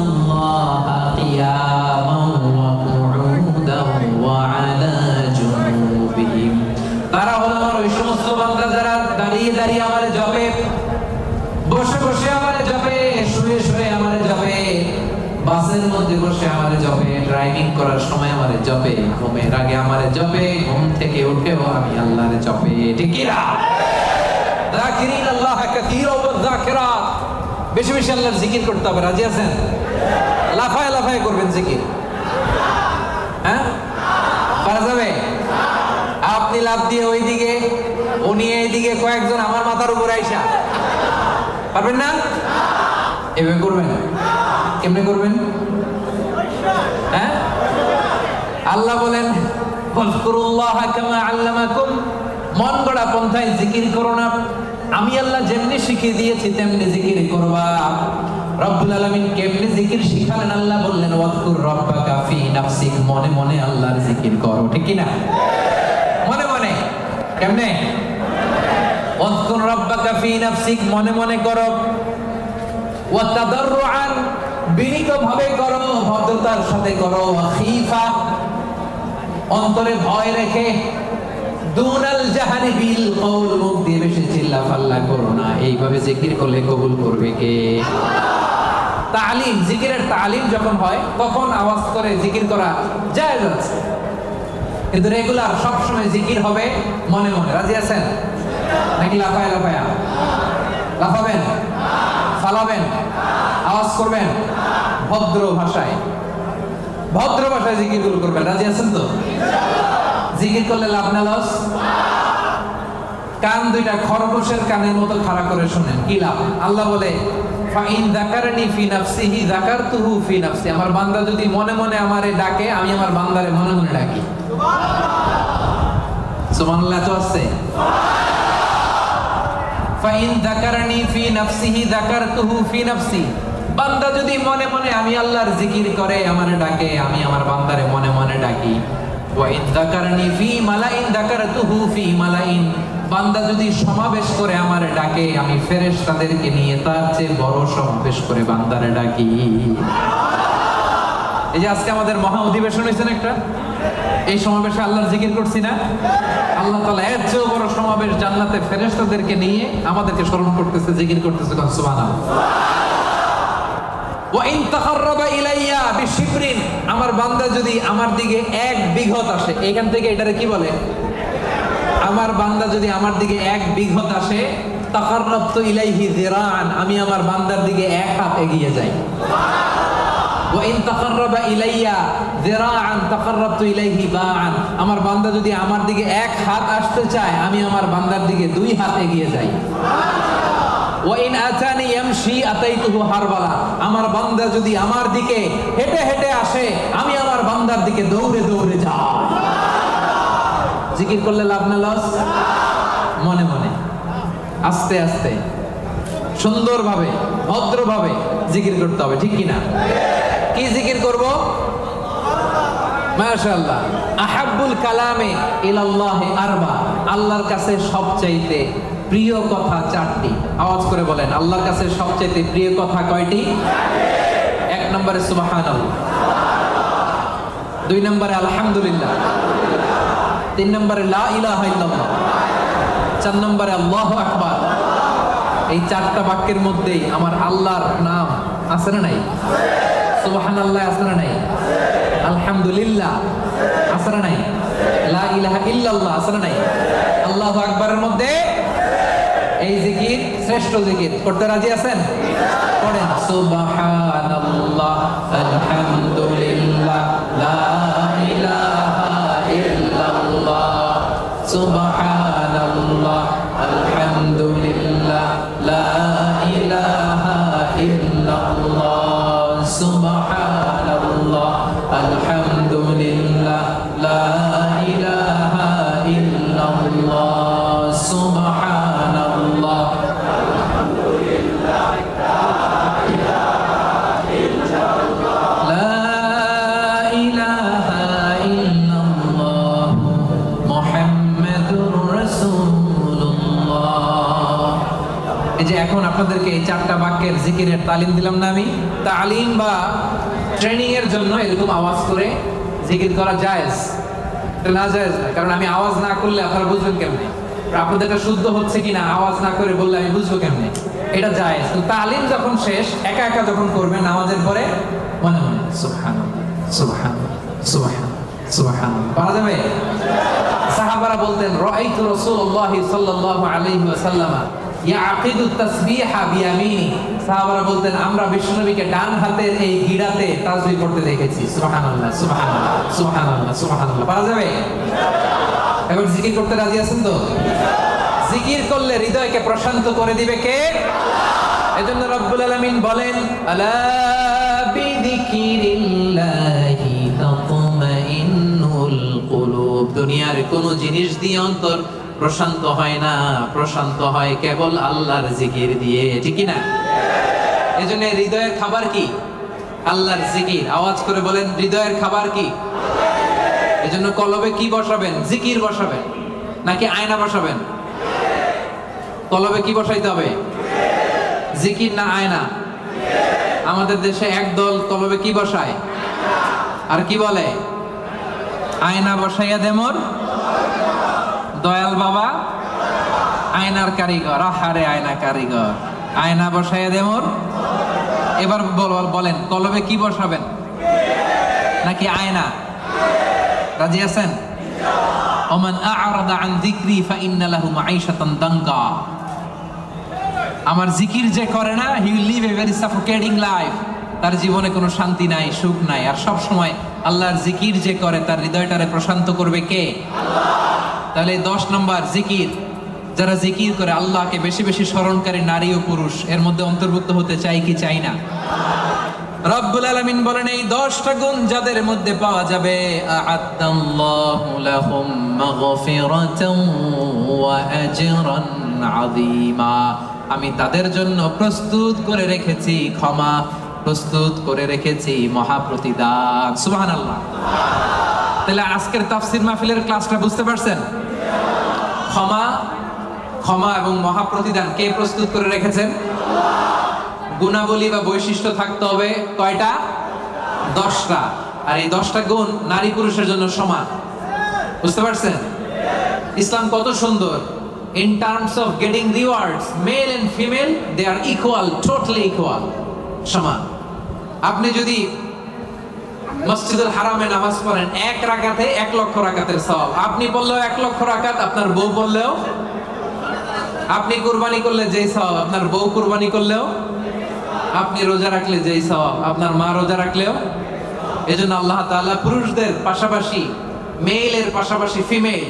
কিয়ামান ওয়া কুউদান ওয়া আলা জুনুবিহিম, তারা হলো আমার ওই সমস্ত বান্দা যারা দাঁড়িয়ে দাঁড়িয়ে আমারে জপে, বসে বসে আমারে জপে, শুয়ে শুয়ে আমারে জপে, বাসের মধ্যে বসে আমারে জপে, ড্রাইভিং করার সময় আমারে জপে, ঘুমের আগে আমারে জপে, ঘুম থেকে উঠেও আমি আল্লাহরে জপে। ঠিক কি না? যাকিরিন আল্লাহ কাসীরা ওয়া যাকিরাত, বেশি বেশি আল্লাহর জিকির করতে হবে। রাজি আছেন? লাফায় লাফায় করবেন জিকির। হ্যাঁ, পারা যাবে? আপনি লাফ দিয়ে ওইদিকে, উনি এইদিকে, কয়েকজন আমার মাথার উপর আইসা, পারবেন না? এভাবে করবেন। কেমনে করবেন? হ্যাঁ, আল্লাহ বলেন, ফাযকুরুল্লাহা কামা আল্লামাকুম, মন গড়া পন্থায় জিকির করো না, আমি আল্লাহ যেমনি শিখিয়ে দিয়েছি তেমনি জিকির করবা। রব্বুল আলামিন কেমনে জিকির শিখালেন? আল্লাহ বললেন ওয়াজকুর রাব্বাকা ফি নাফসিক, মনে মনে আল্লাহর জিকির করো, ঠিক কি না? মনে মনে। কেমনে? ওয়াজকুর রাব্বাকা ফি নাফসিক, মনে মনে করো। ওয়া তাদাররুআন, বিনীতভাবে করো, ভদ্রতার সাথে করো। ওয়া খীফা, অন্তরে ভয় রেখে। দুনাল জাহারি বিল কওল, মুখ দিয়ে বেশি চিল্লা ফাল্লা করো না। এইভাবে জিকির করলে কবুল করবে কে? তালিম, জিকিরের তালিম যখন হয় তখন আওয়াজ করে জিকির করা জায়েজ আছে, কিন্তু রেগুলার সব সময় জিকির হবে মনে মনে। রাজি আছেন নাকি লাফায় লাফায়া? লাফাবেন, ফালাবেন, আওয়াজ করবেন ভদ্র ভাষায়, ভদ্র ভাষায় জিকিরগুলো করবেন। রাজি আছেন তো? জিকির করলে লাভ না লস? কান দুইটা খরগোশের কানের মতো খাড়া করে শুনেন, কি লাভ? আল্লাহ বলে ফাইন যাকারনি ফি নাফসিহি যাকারতুহু ফি নাফসি, আমার বান্দা যদি মনে মনে আমারে ডাকে, আমি আমার বান্দারে মনে মনে ডাকি। সুবহানাল্লাহ। তো আছে ফাইন যাকারনি ফি নাফসিহি যাকারতুহু ফি নাফসি, বান্দা যদি মনে মনে আমি আল্লাহর জিকির করে আমারে ডাকে, আমি আমার বান্দারে মনে মনে ডাকি। ওয়া ইন যাকারনি ফি মালাইন যাকারতুহু ফি মালাইন, বান্দা যদি সমাবেশ করে আমারে ডাকে, আমি ফেরেশতাদেরকে নিয়ে তার চেয়ে বড় সমাবেশ করে বান্দারে ডাকি। এই যে আজকে আমাদের মহা অধিবেশন হয়েছে না একটা, এই সমাবেশে আল্লাহর জিকির করছি না? আল্লাহ তাআলা এর চেয়ে বড় সমাবেশ জান্নাতে ফেরেশতাদেরকে নিয়ে আমাদেরকে স্মরণ করতেছে, জিকির করতেছে। সুবহানাল্লাহ। ওয়া ইন তাকাররাবা ইলাইয়া বিশিবরিন, আমার বান্দা যদি আমার দিকে এক বিঘত আসে, এখান থেকে এটারে কি বলে? আমার বান্দা যদি আমার দিকে এক বিঘত আসে, তাকাররাবতু ইলাইহি যিরাআন, আমি আমার বান্দার দিকে এক হাত এগিয়ে যাই। ওয়া ইন তাকাররাবা ইলাইয়া যিরাআন তাকাররাবতু ইলাইহি বাআন, আমার বান্দা যদি আমার দিকে এক হাত আসতে চায়, আমি আমার বান্দার দিকে দুই হাত এগিয়ে যাই। ওয়া ইন আতানি ইয়ামশি আতাইতুহু হারবালা, আমার বান্দা যদি আমার দিকে হেঁটে হেঁটে আসে, আমি আমার বান্দার দিকে দৌড়ে দৌড়ে যাই। জিকির করলে লাভ না লস? মনে মনে, আস্তে আস্তে, সুন্দরভাবে, ভদ্রভাবে জিকির করতে হবে, ঠিক কি না? কি জিকির করব? মাশাআল্লাহ। আহাব্বুল কালামে ইলাল্লাহি আরবা, আল্লাহর কাছে সবচাইতে প্রিয় কথা চারটি। আওয়াজ করে বলেন, আল্লাহর কাছে সবচাইতে প্রিয় কথা কয়টি? এক নম্বরে সুবহানাল্লাহ, দুই নম্বরে আলহামদুলিল্লাহ, তিন নম্বরে লা ইলাহা ইল্লাল্লাহ, চার নম্বরে আল্লাহু আকবার। এই চারটা বাক্যের মধ্যেই আমার আল্লাহর নাম আছে না নাই? সুবহানাল্লাহ আছে না নাই? আলহামদুলিল্লাহ আছে না নাই? লা ইলাহা ইল্লাল্লাহ আছে না নাই? আল্লাহু আকবারের মধ্যে এই জিকির শ্রেষ্ঠ জিকির। করতে রাজি আছেন? পড়েন সুবহানাল্লাহ, আলহামদুলিল্লাহ, লা ইলাহা ইল্লাল্লাহ, সুবহানাল্লাহ, আলহামদুলিল্লাহ, লা ইলাহা ইল্লাল্লাহ, সুবহানাল্লাহ, আলহামদুলিল্লাহ, লা ইলাহা ইল্লাল্লাহ, সুবহানাল্লাহ, আলহামদুলিল্লাহ, লা ইলাহা ইল্লাল্লাহ, মুহাম্মাদুর রাসূলুল্লাহ। এই যে এখন আপনাদেরকে এই চারটা বাক্যের জিকিরের তালিম দিলাম না আমি? তালিম বা ট্রেনিং এর জন্য এরকম আওয়াজ করে জিকির করা জায়েজ, এটা না জায়েজ না। কারণ আমি আওয়াজ না করলে আপনারা বুঝবেন কেমনে? আপনাদের এটা শুদ্ধ হচ্ছে কিনা আওয়াজ না করে বললে আমি বুঝবো কেমনে? এটা জায়েজ। তো তালিম যখন শেষ, একা একা যখন করবেন নামাজের পরে, মনে মনে সুবহানাল্লাহ, সুবহানাল্লাহ, সুবহানাল্লাহ, সুবহানাল্লাহ পারা যাবে? সাহাবারা বলতেন রাআইতু রাসূলুল্লাহ সাল্লাল্লাহু আলাইহি ওয়াসাল্লাম ইয়াকিদু তাসবিহা বিয়ামিনি, সাহাবারা বলতেন আমরা বিশ্বনবীকে ডান হাতের এই গিরাতে তাসবিহ করতে দেখেছি। সুবহানাল্লাহ, সুবহানাল্লাহ, সুবহানাল্লাহ, সুবহানাল্লাহ পারা যাবে? এবার জিকির করতে রাজি আছেন তো? জিকির করলে হৃদয়কে প্রশান্ত করে দিবে কে? এজন্য রব্বুল আলামিন বলেন আলা বিযিকিরিল্লাহি তাতমাইন্নুল কুলুব, দুনিয়ার কোন জিনিস দিয়ে অন্তর প্রশান্ত হয় না, প্রশান্ত হয় কেবল আল্লাহর জিকির দিয়ে, ঠিক কি না? এই জন্য হৃদয়ের খাবার কি? আল্লাহর জিকির। আওয়াজ করে বলেন, হৃদয়ের খাবার কি? এই জন্য কলবে কি বসাবেন? জিকির বসাবেন নাকি আয়না বসাবেন? কলবে কি বসাইতে হবে? জিকির না আয়না? আমাদের দেশে একদল কলবে কি বসায় আর কি বলে? আয়না বসাইয়া দে মোর দয়াল বাবা, আয়নার কারিগর। আহারে আয়না কারিগর, আয়না বসাইয়া দে মোর। এবার বলেন, কলবে কি বসাবেন নাকি আয়না? রাজি আছেন? ওমান আ'রাদা আন যিকরি ফাইন্না লাহু মাঈশাতান দাঙ্কা। আমার জিকির যে করে না, he will live a very suffocating life. তার জীবনে কোনো শান্তি নাই, সুখ নাই। আর সব সময় আল্লাহর জিকির যে করে তার হৃদয়টারে প্রশান্ত করবে কে? আল্লাহ। তাহলে 10 নম্বর জিকির। যারা জিকির করে আল্লাহকে বেশি বেশি স্মরণকারী নারী ও পুরুষ এর মধ্যে অন্তর্ভুক্ত হতে চাই কি চাই না? রব্বুল আলামিন বলেন, এই 10টা গুণ যাদের মধ্যে পাওয়া যাবে, আ'আদাল্লাহু লাহুম মাগফিরাতান ওয়া আজরান আযীমা। আমি তাদের জন্য প্রস্তুত করে রেখেছি ক্ষমা, প্রস্তুত করে রেখেছি মহাপ্রতিদান। সুবহানাল্লাহ। তাহলে আজকের তাফসীর মাহফিলের ক্লাসটা বুঝতে পারছেন? ক্ষমা, ক্ষমা এবং মহাপ্রতিদান কে প্রস্তুত করে রেখেছেন? গুণাবলী বা বৈশিষ্ট্য থাকতে হবে কয়টা? 10টা। আর এই 10টা গুণ নারী পুরুষের জন্য সমান। বুঝতে পারছেন? ইসলাম কত সুন্দর। In terms of getting rewards, male and female, they are equal, totally equal. সমান। আপনি যদি মসজিদুল হারামে নামাজ পড়েন 1 রাকাতে 1 লক্ষ রাকাতের সওয়াব। আপনি পড়লেও 1 লক্ষ রাকাত, আপনার বউ পড়লেও। আপনি কুরবানি করলে যেই সওয়াব, আপনার বউ কুরবানি করলেও। আপনি রোজা রাখলে যেই সওয়াব, আপনার মা রোজা রাখলেও। এজন্য আল্লাহ তাআলা পুরুষদের পাশাপাশি, মেইলের পাশাপাশি ফিমেল,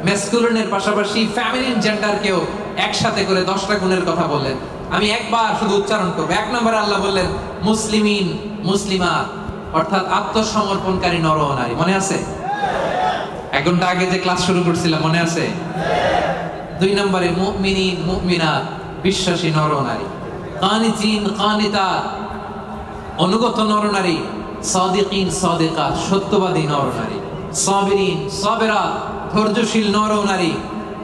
ম্যাসকুলিনের পাশাপাশি ফেমিনিন জেন্ডারকেও একসাথে করে 10টা গুণের কথা বললেন। আমি একবার শুধু উচ্চারণ করব। 1 নম্বরে আল্লাহ বললেন মুসলিমিন, মুসলিমাত, অর্থাৎ আত্মসমর্পণকারী নর ও নারী। মনে আছে? 1 ঘন্টা আগে যে ক্লাস শুরু করছিলাম, মনে আছে? 2 নম্বরে মুমিনিন, মুমিনাত, বিশ্বাসী নর ও নারী। কানিতিন, কানিতাত, অনুগত নর ও নারী। সাদিকিন, সাদিকাত, সত্যবাদী নর ও নারী। সাবিরিন, সাবিরাত, ধৈর্যশীল নর ও নারী।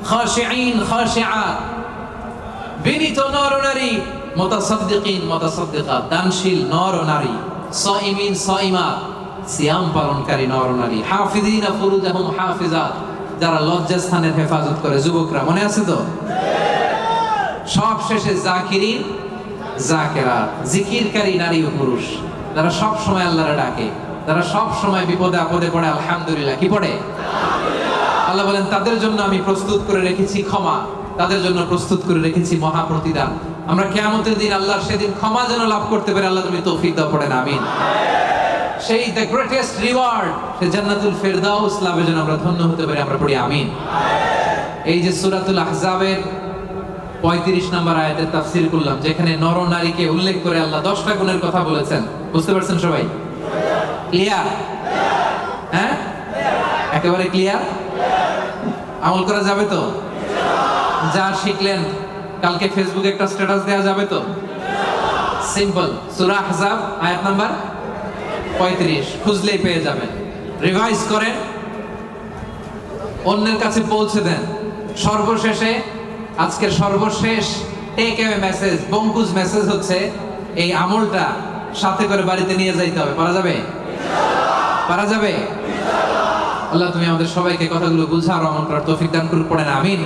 খাশিঈন, খাশিআত, বিনীত নর ও নারী। মুতাসাদ্দিকিন, মুতাসাদ্দিকাত, দানশীল নর ও নারী। সাইমিন, সাইমাত, সিয়াম পালনকারী নর ও নারী। হাফিজিনা ফুরুজাহুম হাফিজাত, যারা লজ্জাস্থানের হেফাজত করে, যুবকরা। মনে আছে তো? সব শেষে জাকিরিন, জাকিরাত, জিকিরকারী নারী ও পুরুষ, যারা সব সময় আল্লাহরে ডাকে, যারা সব সময় বিপদে আপদে পড়ে আলহামদুলিল্লাহ কি পড়ে? আল্লাহ বলেন তাদের জন্য আমি প্রস্তুত করে রেখেছি ক্ষমা, তাদের জন্য প্রস্তুত করে রেখেছি মহাপ্রতিদান। আমরা কিয়ামতের দিন আল্লাহর সেদিন ক্ষমা যেন লাভ করতে পারি, আল্লাহ তুমি তৌফিক দাও, পড়েন আমিন। সেই দ্য গ্রেটেস্ট রিওয়ার্ড, সে জান্নাতুল ফেরদাউস লাভের জন্য আমরা ধন্য হতে পারি, আমরা পড়ি আমিন। এই যে সূরাতুল আহজাবের 35 নম্বর আয়াতের তাফসীর করলাম, যেখানে নর নারীকে উল্লেখ করে আল্লাহ 10টা গুণের কথা বলেছেন। বুঝতে পারছেন সবাই? ক্লিয়ার? হ্যাঁ, একেবারে ক্লিয়ার। আমল করা যাবে তো? যা শিখলেন কালকে ফেসবুকে একটা স্ট্যাটাস দেওয়া যাবে তো? সিম্পল। সূরা আহজাব আয়াত নাম্বার 35 খুঁজলেই পেয়ে যাবেন। রিভাইজ করেন, অন্যের কাছে পৌঁছে দেন। সর্বশেষে আজকের সর্বশেষ টেক অ্যাওয়ে মেসেজ, বঙ্কুজ মেসেজ হচ্ছে এই আমলটা সাথে করে বাড়িতে নিয়ে যাইতে হবে। পারা যাবে? পারা যাবে? আল্লাহ তুমি আমাদের সবাইকে কথাগুলো বুঝার আমল করার তৌফিক দান করুন, পড়েন আমিন।